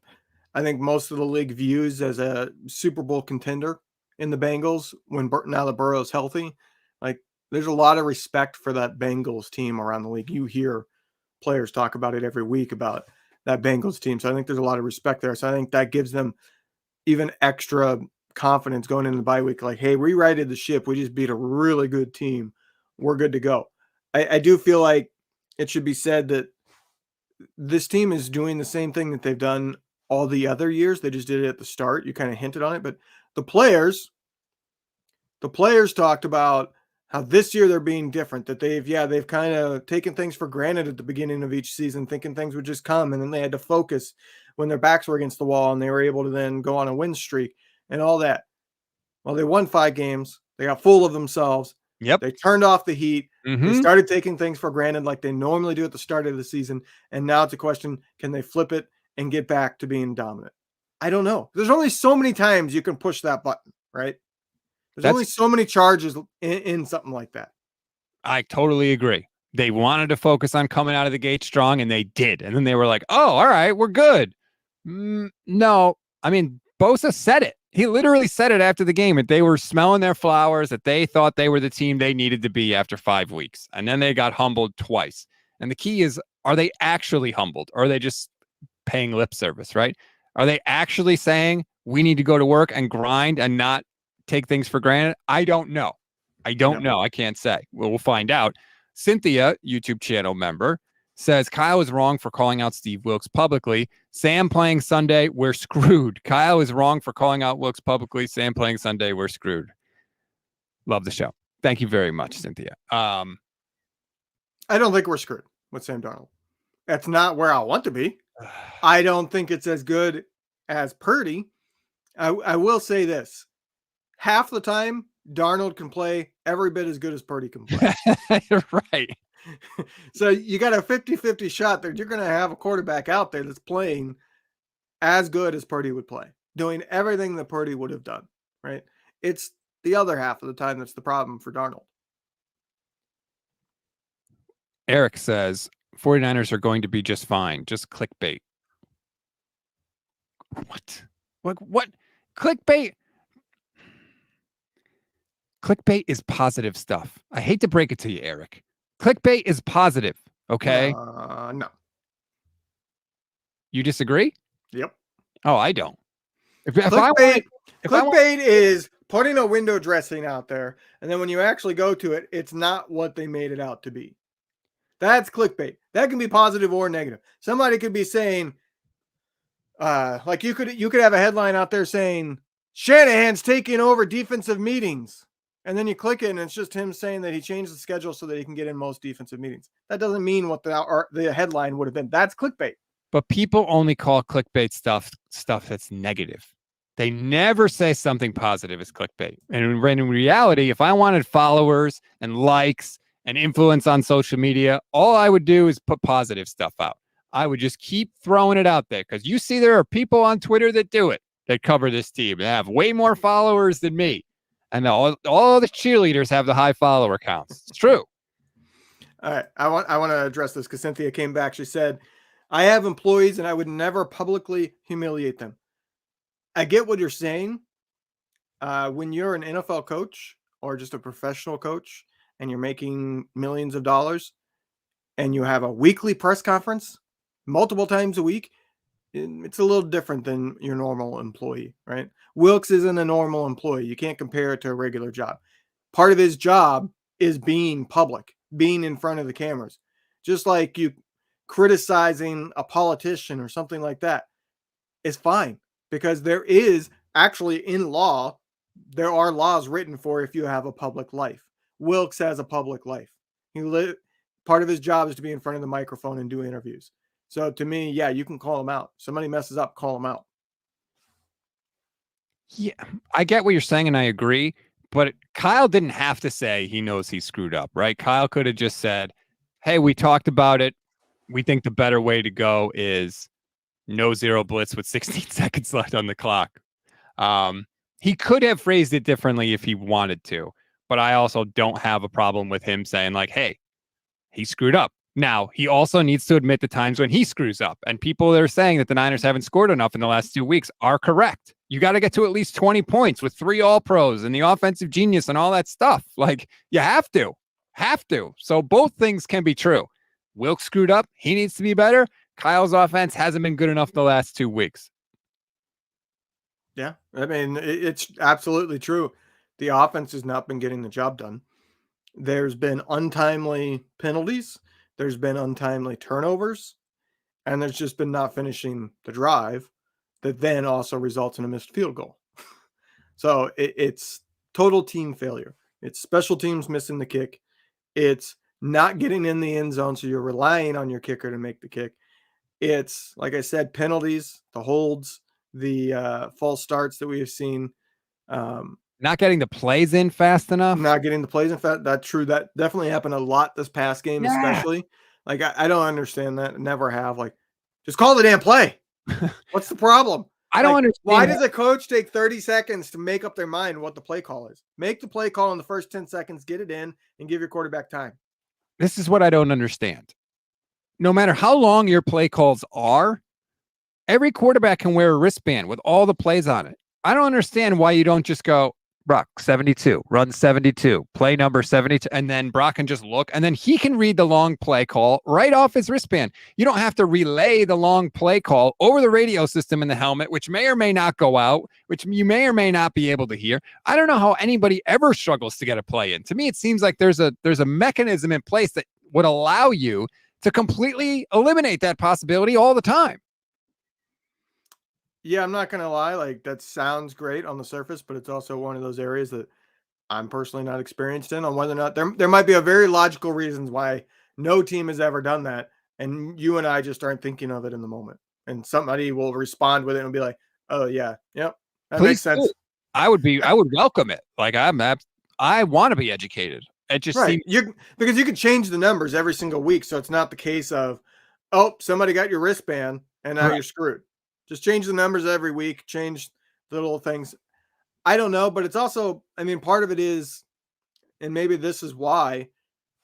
I think most of the league views as a Super Bowl contender in the Bengals, now that Burrow's healthy, like, there's a lot of respect for that Bengals team around the league. You hear players talk about it every week about that Bengals team. So I think there's a lot of respect there. So I think that gives them even extra confidence going into the bye week. Like, hey, we righted the ship. We just beat a really good team. We're good to go. I do feel like it should be said that this team is doing the same thing that they've done all the other years. They just did it at the start. You kind of hinted on it, but the players talked about how this year they're being different, that they've kind of taken things for granted at the beginning of each season, thinking things would just come. And then they had to focus when their backs were against the wall, and they were able to then go on a win streak and all that. Well, they won 5 games. They got full of themselves. Yep. They turned off the heat. Mm-hmm. They started taking things for granted like they normally do at the start of the season. And now it's a question, can they flip it and get back to being dominant? I don't know. There's only so many times you can push that button, right? There's only so many charges in something like that. I totally agree. They wanted to focus on coming out of the gate strong, and they did. And then they were like, oh, all right, we're good. No, I mean, Bosa said it. He literally said it after the game, that they were smelling their flowers, that they thought they were the team they needed to be after 5 weeks. And then they got humbled twice. And the key is, are they actually humbled? Or are they just paying lip service, right? Are they actually saying we need to go to work and grind and not take things for granted? I don't know. I can't say. We'll find out. Cynthia, YouTube channel member, says Kyle is wrong for calling out Steve Wilks publicly. Sam playing Sunday, we're screwed. Kyle is wrong for calling out Wilks publicly. Sam playing Sunday, we're screwed. Love the show. Thank you very much, Cynthia. I don't think we're screwed with Sam Darnold. That's not where I want to be. I don't think it's as good as Purdy. I will say this. Half the time, Darnold can play every bit as good as Purdy can play. Right. So you got a 50-50 shot that you're going to have a quarterback out there that's playing as good as Purdy would play, doing everything that Purdy would have done, right? It's the other half of the time that's the problem for Darnold. Eric says 49ers are going to be just fine. Just clickbait. What? What? Clickbait? Clickbait is positive stuff. I hate to break it to you, Eric. Clickbait is positive, okay? No. You disagree? Yep. Oh, I don't. Clickbait is putting a window dressing out there, and then when you actually go to it, it's not what they made it out to be. That's clickbait. That can be positive or negative. Somebody could be saying, like you could have a headline out there saying, Shanahan's taking over defensive meetings. And then you click it, and it's just him saying that he changed the schedule so that he can get in most defensive meetings. That doesn't mean what the headline would have been. That's clickbait. But people only call clickbait stuff that's negative. They never say something positive is clickbait. And in reality, if I wanted followers and likes and influence on social media, all I would do is put positive stuff out. I would just keep throwing it out there, because you see there are people on Twitter that do it, that cover this team. They have way more followers than me. And all the cheerleaders have the high follower counts. It's true. All right. I want to address this because Cynthia came back. She said, I have employees and I would never publicly humiliate them. I get what you're saying. When you're an NFL coach or just a professional coach and you're making millions of dollars and you have a weekly press conference multiple times a week, it's a little different than your normal employee, right? Wilks isn't a normal employee. You can't compare it to a regular job. Part of his job is being public, being in front of the cameras. Just like you criticizing a politician or something like that is fine, because there is actually in law, there are laws written for if you have a public life. Wilks has a public life. Part of his job is to be in front of the microphone and do interviews. So to me, yeah, you can call him out. Somebody messes up, call him out. Yeah, I get what you're saying, and I agree. But Kyle didn't have to say he knows he screwed up, right? Kyle could have just said, hey, we talked about it. We think the better way to go is no zero blitz with 16 seconds left on the clock. He could have phrased it differently if he wanted to. But I also don't have a problem with him saying, like, hey, he screwed up. Now, he also needs to admit the times when he screws up. And people that are saying that the Niners haven't scored enough in the last 2 weeks are correct. You got to get to at least 20 points with 3 All-Pros and the offensive genius and all that stuff. Like, you have to. So both things can be true. Wilks screwed up. He needs to be better. Kyle's offense hasn't been good enough the last 2 weeks. Yeah, I mean, it's absolutely true. The offense has not been getting the job done. There's been untimely penalties. there's been untimely turnovers, and there's just been not finishing the drive that then also results in a missed field goal. So it's total team failure. It's special teams missing the kick. It's not getting in the end zone, so you're relying on your kicker to make the kick. It's, like I said, penalties, the holds, the false starts that we have seen. Not getting the plays in fast enough. Not getting the plays in fast. That's true. That definitely happened a lot this past game, especially. Like, I don't understand that. Never have. Like, just call the damn play. What's the problem? I don't understand. Why does a coach take 30 seconds to make up their mind what the play call is? Make the play call in the first 10 seconds, get it in, and give your quarterback time. This is what I don't understand. No matter how long your play calls are, every quarterback can wear a wristband with all the plays on it. I don't understand why you don't just go, Brock, 72, run 72, play number 72, and then Brock can just look, and then he can read the long play call right off his wristband. You don't have to relay the long play call over the radio system in the helmet, which may or may not go out, which you may or may not be able to hear. I don't know how anybody ever struggles to get a play in. To me, it seems like there's a mechanism in place that would allow you to completely eliminate that possibility all the time. Yeah, I'm not going to lie. Like, that sounds great on the surface, but it's also one of those areas that I'm personally not experienced in on whether or not there might be a very logical reasons why no team has ever done that. And you and I just aren't thinking of it in the moment. And somebody will respond with it and be like, oh yeah, yep. That makes sense. Do. I would welcome it. Like, I want to be educated. It just seems because you can change the numbers every single week. So it's not the case of, oh, somebody got your wristband and now you're screwed. Just change the numbers every week, change the little things. I don't know, but it's also, I mean, part of it is, and maybe this is why,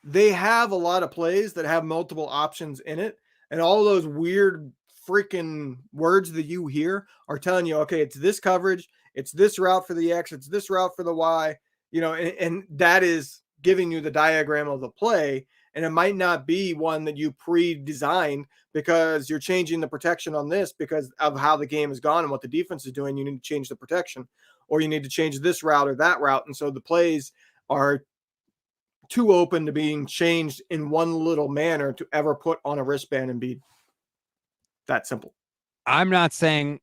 they have a lot of plays that have multiple options in it. And all those weird freaking words that you hear are telling you, okay, it's this coverage, it's this route for the X, it's this route for the Y, and that is giving you the diagram of the play. And it might not be one that you pre-designed because you're changing the protection on this because of how the game has gone and what the defense is doing. You need to change the protection, or you need to change this route or that route. And so the plays are too open to being changed in one little manner to ever put on a wristband and be that simple. I'm not saying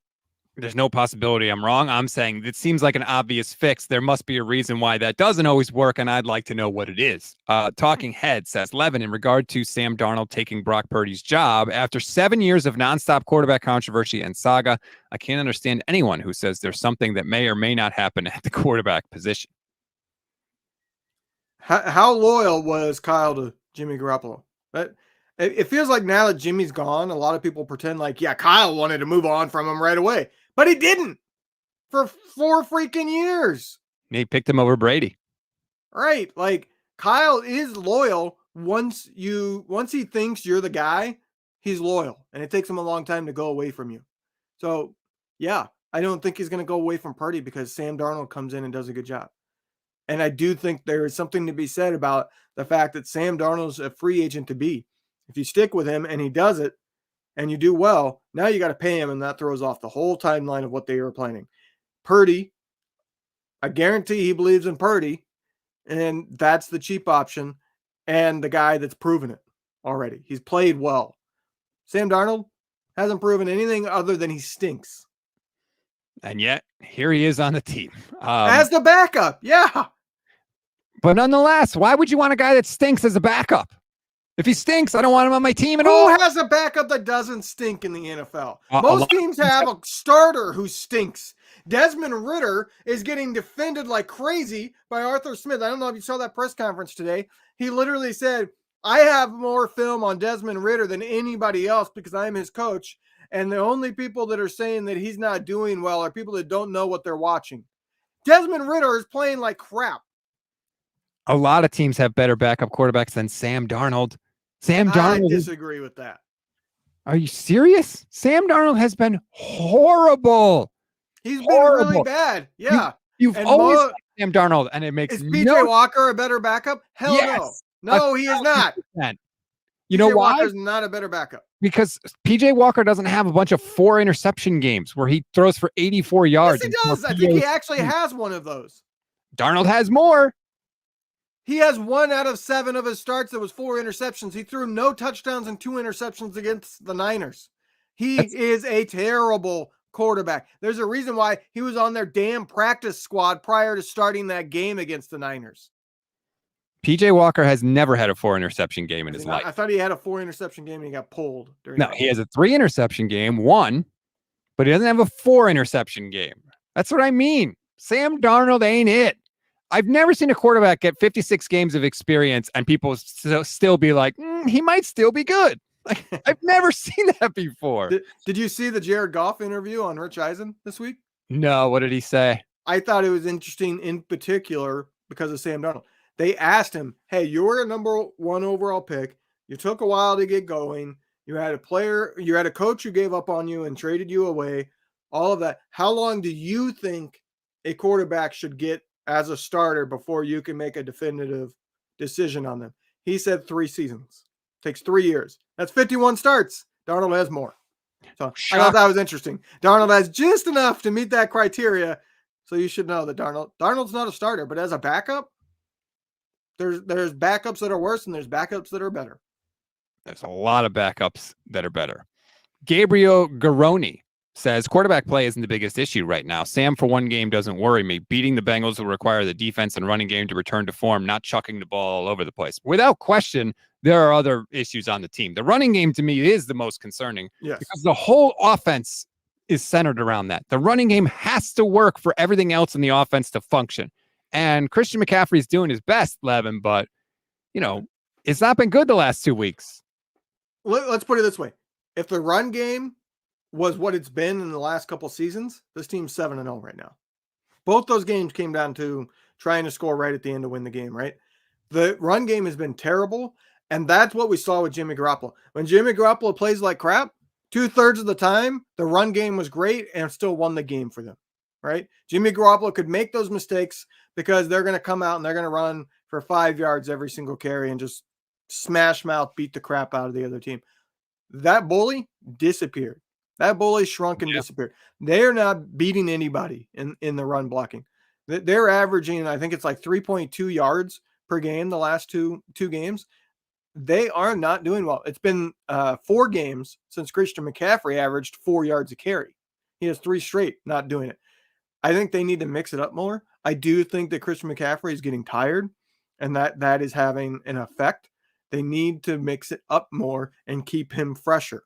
there's no possibility I'm wrong. I'm saying it seems like an obvious fix. There must be a reason why that doesn't always work, and I'd like to know what it is. Talking Head says, Levin, in regard to Sam Darnold taking Brock Purdy's job, after 7 years of nonstop quarterback controversy and saga, I can't understand anyone who says there's something that may or may not happen at the quarterback position. How loyal was Kyle to Jimmy Garoppolo? It feels like now that Jimmy's gone, a lot of people pretend like, yeah, Kyle wanted to move on from him right away. But he didn't for 4 freaking years. He picked him over Brady. Right. Like, Kyle is loyal. Once he thinks you're the guy, he's loyal. And it takes him a long time to go away from you. So, yeah, I don't think he's going to go away from Purdy because Sam Darnold comes in and does a good job. And I do think there is something to be said about the fact that Sam Darnold's a free agent to be. If you stick with him and he does it, and you do well, now you got to pay him, and that throws off the whole timeline of what they were planning. Purdy, I guarantee he believes in Purdy, and that's the cheap option and the guy that's proven it already. He's played well. Sam Darnold hasn't proven anything other than he stinks. And yet, here he is on the team. As the backup, yeah. But nonetheless, why would you want a guy that stinks as a backup? If he stinks, I don't want him on my team at all. Who has a backup that doesn't stink in the NFL? Most teams have a starter who stinks. Desmond Ridder is getting defended like crazy by Arthur Smith. I don't know if you saw that press conference today. He literally said, I have more film on Desmond Ridder than anybody else because I'm his coach. And the only people that are saying that he's not doing well are people that don't know what they're watching. Desmond Ridder is playing like crap. A lot of teams have better backup quarterbacks than Sam Darnold. Sam Darnold. I disagree with that. Are you serious? Sam Darnold has been horrible. He's been really bad. Yeah. You've always liked Sam Darnold, and it makes Is PJ Walker a better backup? Hell yes, no. No, he is not. You know why? Walker's not a better backup. Because PJ Walker doesn't have a bunch of 4 interception games where he throws for 84 yards. Yes, he does. I think he actually has one of those. Darnold has more. He has 1 out of 7 of his starts that was 4 interceptions. He threw no touchdowns and 2 interceptions against the Niners. He is a terrible quarterback. There's a reason why he was on their damn practice squad prior to starting that game against the Niners. PJ Walker has never had a 4 interception game in his life. I thought he had a 4 interception game and he got pulled. No, he has a 3 interception game, 1, but he doesn't have a 4 interception game. That's what I mean. Sam Darnold ain't it. I've never seen a quarterback get 56 games of experience and people still be like, he might still be good. Like, I've never seen that before. Did you see the Jared Goff interview on Rich Eisen this week? No, what did he say? I thought it was interesting in particular because of Sam Darnold. They asked him, hey, you were a number 1 overall pick. You took a while to get going. You had a coach who gave up on you and traded you away. All of that. How long do you think a quarterback should get as a starter before you can make a definitive decision on them? He said 3 seasons. Takes 3 years. That's 51 starts. Darnold has more. So I thought that was interesting. Darnold has just enough to meet that criteria. So you should know that Darnold's not a starter, but as a backup, there's backups that are worse and there's backups that are better. There's a lot of backups that are better. Gabriel Garoni says quarterback play isn't the biggest issue right now. Sam, for one game, doesn't worry me. Beating the Bengals will require the defense and running game to return to form, not chucking the ball all over the place. Without question, there are other issues on the team. The running game, to me, is the most concerning because the whole offense is centered around that. The running game has to work for everything else in the offense to function. And Christian McCaffrey is doing his best, Levin, but, it's not been good the last 2 weeks. Let's put it this way. If the run game was what it's been in the last couple seasons, this team's 7-0 right now. Both those games came down to trying to score right at the end to win the game, right? The run game has been terrible, and that's what we saw with Jimmy Garoppolo. When Jimmy Garoppolo plays like crap, 2/3 of the time, the run game was great and still won the game for them, right? Jimmy Garoppolo could make those mistakes because they're going to come out and they're going to run for 5 yards every single carry and just smash mouth, beat the crap out of the other team. That bully disappeared. That bully shrunk and disappeared. They're not beating anybody in the run blocking. They're averaging, I think it's like 3.2 yards per game the last two games. They are not doing well. It's been 4 games since Christian McCaffrey averaged 4 yards a carry. He has 3 straight not doing it. I think they need to mix it up more. I do think that Christian McCaffrey is getting tired and that is having an effect. They need to mix it up more and keep him fresher.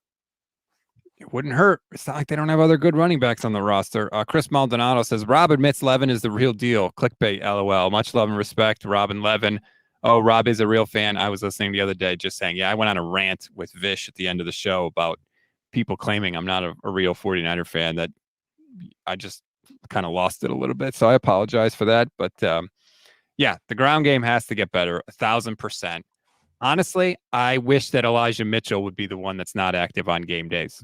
It wouldn't hurt. It's not like they don't have other good running backs on the roster. Chris Maldonado says, Rob admits Levin is the real deal. Clickbait, LOL. Much love and respect, Rob and Levin. Oh, Rob is a real fan. I was listening the other day just saying, I went on a rant with Vish at the end of the show about people claiming I'm not a real 49er fan, that I just kind of lost it a little bit. So I apologize for that. But the ground game has to get better, 1,000%. Honestly, I wish that Elijah Mitchell would be the one that's not active on game days.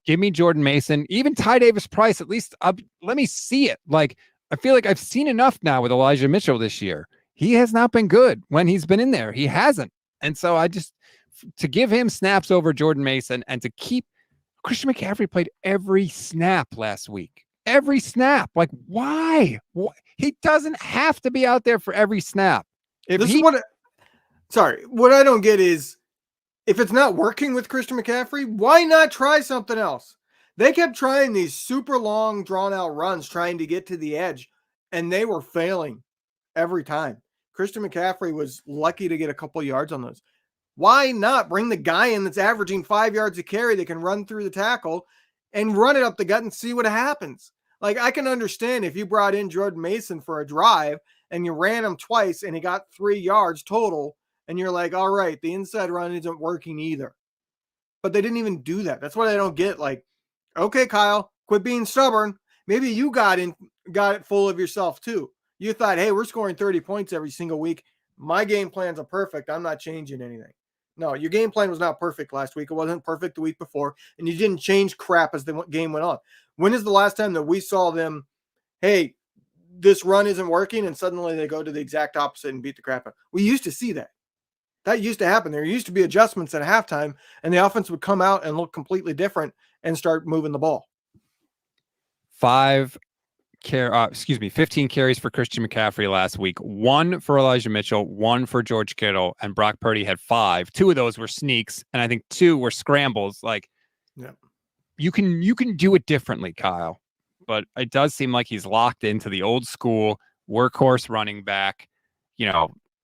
Give me Jordan Mason, even Ty Davis Price. At least let me see it. Like, I feel like I've seen enough now with Elijah Mitchell this year. He has not been good when he's been in there. He hasn't. And so to give him snaps over Jordan Mason and to keep Christian McCaffrey played every snap last week. Every snap. Like, why? He doesn't have to be out there for every snap. What I don't get is, if it's not working with Christian McCaffrey, why not try something else? They kept trying these super long, drawn-out runs trying to get to the edge, and they were failing every time. Christian McCaffrey was lucky to get a couple yards on those. Why not bring the guy in that's averaging 5 yards a carry that can run through the tackle and run it up the gut and see what happens? Like, I can understand if you brought in Jordan Mason for a drive and you ran him twice and he got 3 yards total, and you're like, all right, the inside run isn't working either. But they didn't even do that. That's what I don't get. Like, okay, Kyle, quit being stubborn. Maybe you got it full of yourself too. You thought, hey, we're scoring 30 points every single week. My game plans are perfect. I'm not changing anything. No, your game plan was not perfect last week. It wasn't perfect the week before. And you didn't change crap as the game went on. When is the last time that we saw them, hey, this run isn't working, and suddenly they go to the exact opposite and beat the crap out? We used to see that. That used to happen. There used to be adjustments at halftime, and the offense would come out and look completely different and start moving the ball. 5 15 carries for Christian McCaffrey last week, 1 for Elijah Mitchell, 1 for George Kittle, and Brock Purdy had 5. 2 of those were sneaks, and I think 2 were scrambles. Like, yeah, you can do it differently, Kyle, but it does seem like he's locked into the old school workhorse running back,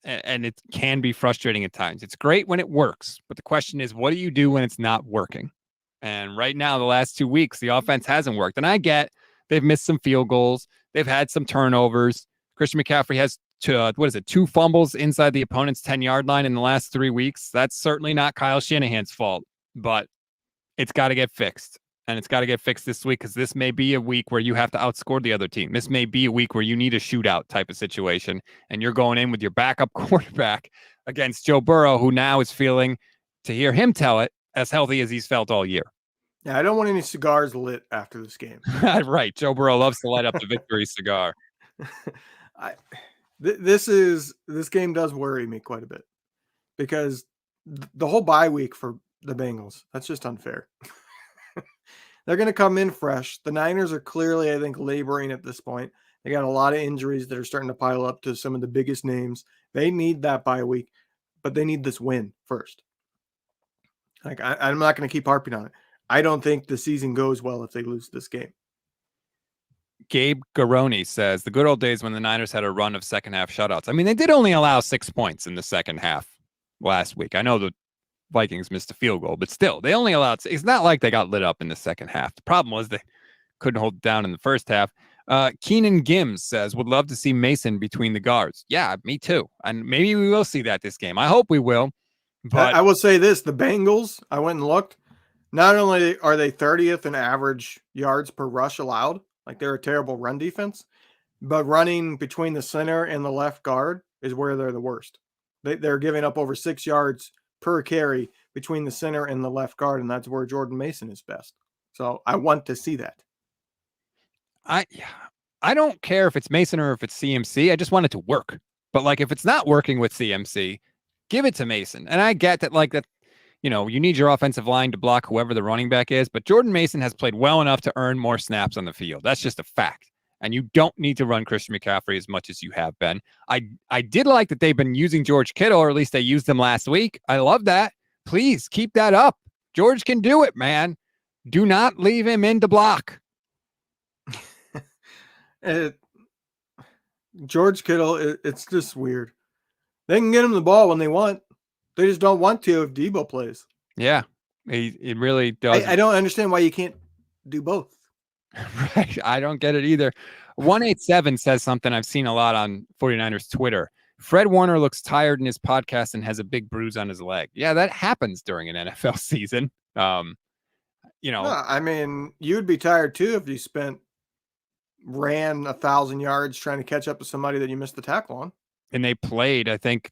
and it can be frustrating at times. It's great when it works, but the question is, what do you do when it's not working? And right now, the last 2 weeks, the offense hasn't worked. And I get they've missed some field goals. They've had some turnovers. Christian McCaffrey has 2 fumbles inside the opponent's 10-yard line in the last 3 weeks. That's certainly not Kyle Shanahan's fault, but it's got to get fixed. And it's got to get fixed this week, because this may be a week where you have to outscore the other team. This may be a week where you need a shootout type of situation, and you're going in with your backup quarterback against Joe Burrow, who now is feeling, to hear him tell it, as healthy as he's felt all year. Yeah, I don't want any cigars lit after this game. Right. Joe Burrow loves to light up the victory cigar. This game does worry me quite a bit, because the whole bye week for the Bengals, that's just unfair. They're going to come in fresh. The Niners are clearly, I think, laboring at this point. They got a lot of injuries that are starting to pile up to some of the biggest names. They need that bye week, but they need this win first. Like, I'm not going to keep harping on it. I don't think the season goes well if they lose this game. Gabe Garoni says, the good old days when the Niners had a run of second half shutouts. I mean, they did only allow 6 points in the second half last week. I know the Vikings missed a field goal, but still, they only allowed. It's not like they got lit up in the second half. The problem was they couldn't hold it down in the first half. Keenan Gims says, would love to see Mason between the guards. Yeah, me too. And maybe we will see that this game. I hope we will. But I will say this, the Bengals, I went and looked. Not only are they 30th in average yards per rush allowed, like they're a terrible run defense, but running between the center and the left guard is where they're the worst. They're giving up over 6 yards per carry between the center and the left guard, and that's where Jordan Mason is best. So I want to see that. I don't care if it's Mason or if it's CMC. I just want it to work. But like, if it's not working with CMC, give it to Mason. And I get that, like, that, you need your offensive line to block whoever the running back is, but Jordan Mason has played well enough to earn more snaps on the field. That's just a fact. And you don't need to run Christian McCaffrey as much as you have been. I did like that they've been using George Kittle, or at least they used him last week. I love that. Please keep that up. George can do it, man. Do not leave him in to block. George Kittle, it's just weird. They can get him the ball when they want. They just don't want to if Debo plays. Yeah, it really does. I don't understand why you can't do both. Right. I don't get it either. 187 says something I've seen a lot on 49ers Twitter. Fred Warner looks tired in his podcast and has a big bruise on his leg. Yeah, that happens during an NFL season. I mean, you'd be tired too if you ran 1,000 yards trying to catch up to somebody that you missed the tackle on. And they played, I think,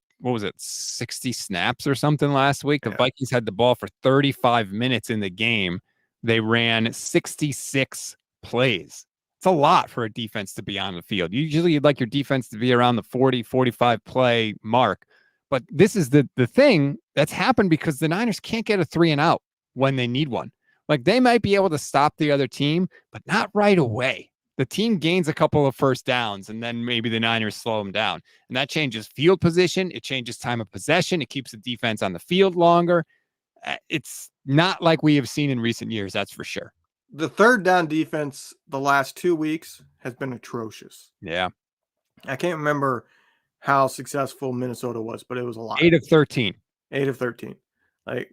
60 snaps or something last week? The Vikings had the ball for 35 minutes in the game. They ran 66 plays. It's a lot for a defense to be on the field. Usually you'd like your defense to be around the 40, 45 play mark. But this is the thing that's happened because the Niners can't get a 3 and out when they need one. Like, they might be able to stop the other team, but not right away. The team gains a couple of first downs, and then maybe the Niners slow them down. And that changes field position. It changes time of possession. It keeps the defense on the field longer. It's not like we have seen in recent years, that's for sure. The third down defense the last 2 weeks has been atrocious. Yeah. I can't remember how successful Minnesota was, but it was a lot. 8 of 13. 8 of 13. Like,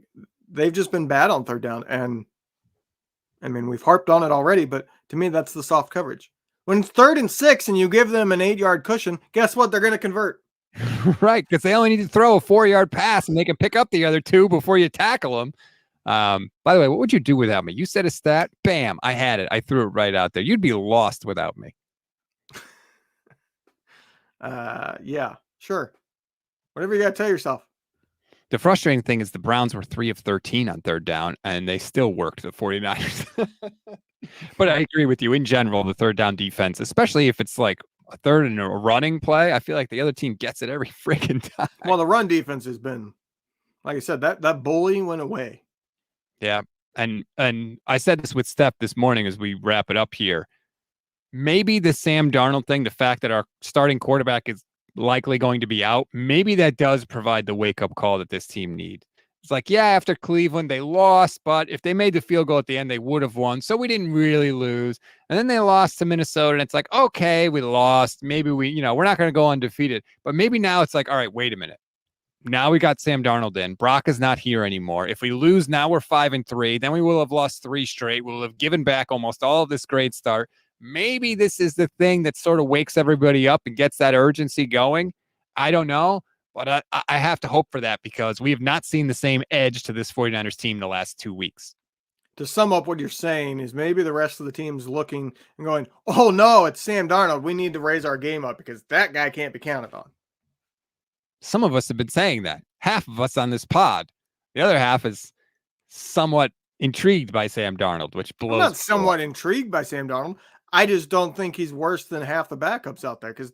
they've just been bad on third down. And I mean, we've harped on it already, but to me, that's the soft coverage. When it's 3rd and 6 and you give them an 8-yard cushion, guess what? They're going to convert. Right, because they only need to throw a 4-yard pass and they can pick up the other 2 before you tackle them. By the way, what would you do without me? You said a stat, bam, I had it. I threw it right out there. You'd be lost without me. Yeah, sure. Whatever you got to tell yourself. The frustrating thing is the Browns were 3 of 13 on third down, and they still worked the 49ers. But I agree with you. In general, the third down defense, especially if it's like a third and a running play, I feel like the other team gets it every freaking time. Well, the run defense has been, like I said, that bully went away. Yeah. And I said this with Steph this morning as we wrap it up here. maybe the Sam Darnold thing, the fact that our starting quarterback is likely going to be out, maybe that does provide the wake-up call that this team needs. It's like, yeah, after Cleveland, they lost, but if they made the field goal at the end, they would have won. So we didn't really lose. And then they lost to Minnesota, and it's like, okay, we lost. Maybe we're not going to go undefeated. But maybe now it's like, all right, wait a minute. Now we got Sam Darnold in. Brock is not here anymore. If we lose, now we're 5-3. Then we will have lost 3 straight. We'll have given back almost all of this great start. Maybe this is the thing that sort of wakes everybody up and gets that urgency going. I don't know, but I have to hope for that because we have not seen the same edge to this 49ers team the last 2 weeks. To sum up what you're saying is maybe the rest of the team's looking and going, oh, no, it's Sam Darnold. We need to raise our game up because that guy can't be counted on. Some of us have been saying that. Half of us on this pod. The other half is somewhat intrigued by Sam Darnold, which blows. I'm not somewhat intrigued by Sam Darnold. I just don't think he's worse than half the backups out there because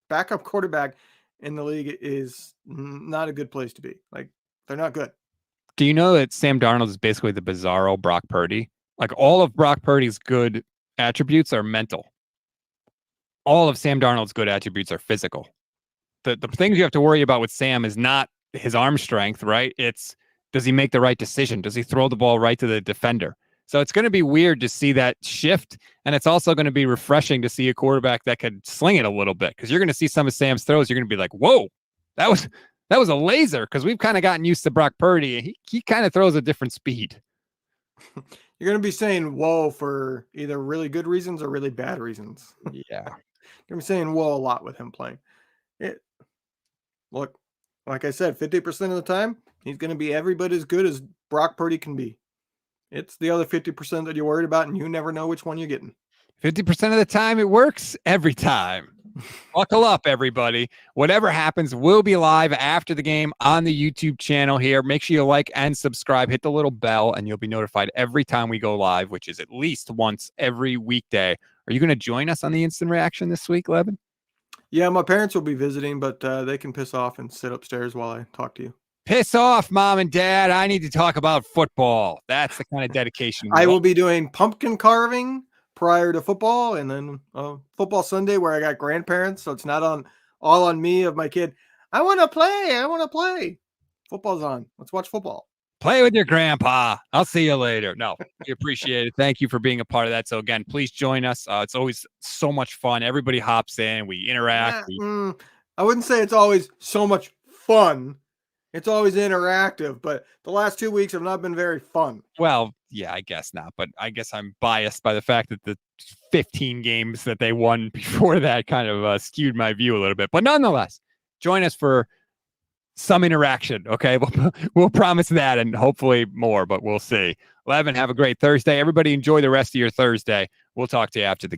backup quarterback in the league is not a good place to be. Like, they're not good. Do you know that Sam Darnold is basically the bizarro Brock Purdy? Like, all of Brock Purdy's good attributes are mental. All of Sam Darnold's good attributes are physical. The things you have to worry about with Sam is not his arm strength, right? It's, does he make the right decision? Does he throw the ball right to the defender? So it's going to be weird to see that shift. And it's also going to be refreshing to see a quarterback that could sling it a little bit because you're going to see some of Sam's throws. You're going to be like, whoa, that was a laser because we've kind of gotten used to Brock Purdy. And he kind of throws a different speed. You're going to be saying whoa for either really good reasons or really bad reasons. Yeah. You're going to be saying whoa a lot with him playing. Look, like I said, 50% of the time, he's going to be every bit as good as Brock Purdy can be. It's the other 50% that you're worried about, and you never know which one you're getting. 50% of the time, it works every time. Buckle up, everybody. Whatever happens, we'll be live after the game on the YouTube channel here. Make sure you like and subscribe. Hit the little bell, and you'll be notified every time we go live, which is at least once every weekday. Are you going to join us on the Instant Reaction this week, Levin? Yeah, my parents will be visiting, but they can piss off and sit upstairs while I talk to you. Piss off, Mom and Dad. I need to talk about football. That's the kind of dedication. I will be doing pumpkin carving prior to football, and then football Sunday where I got grandparents, so it's not all on me of my kid. I want to play. Football's on. Let's watch football. Play with your grandpa. I'll see you later. No, we appreciate it. Thank you for being a part of that. So again, please join us. It's always so much fun. Everybody hops in. We interact. I wouldn't say it's always so much fun. It's always interactive, but the last 2 weeks have not been very fun. Well, yeah, I guess not. But I guess I'm biased by the fact that the 15 games that they won before that kind of skewed my view a little bit. But nonetheless, join us for some interaction. Okay, we'll promise that and hopefully more, but we'll see. Levin, have a great Thursday. Everybody enjoy the rest of your Thursday. We'll talk to you after the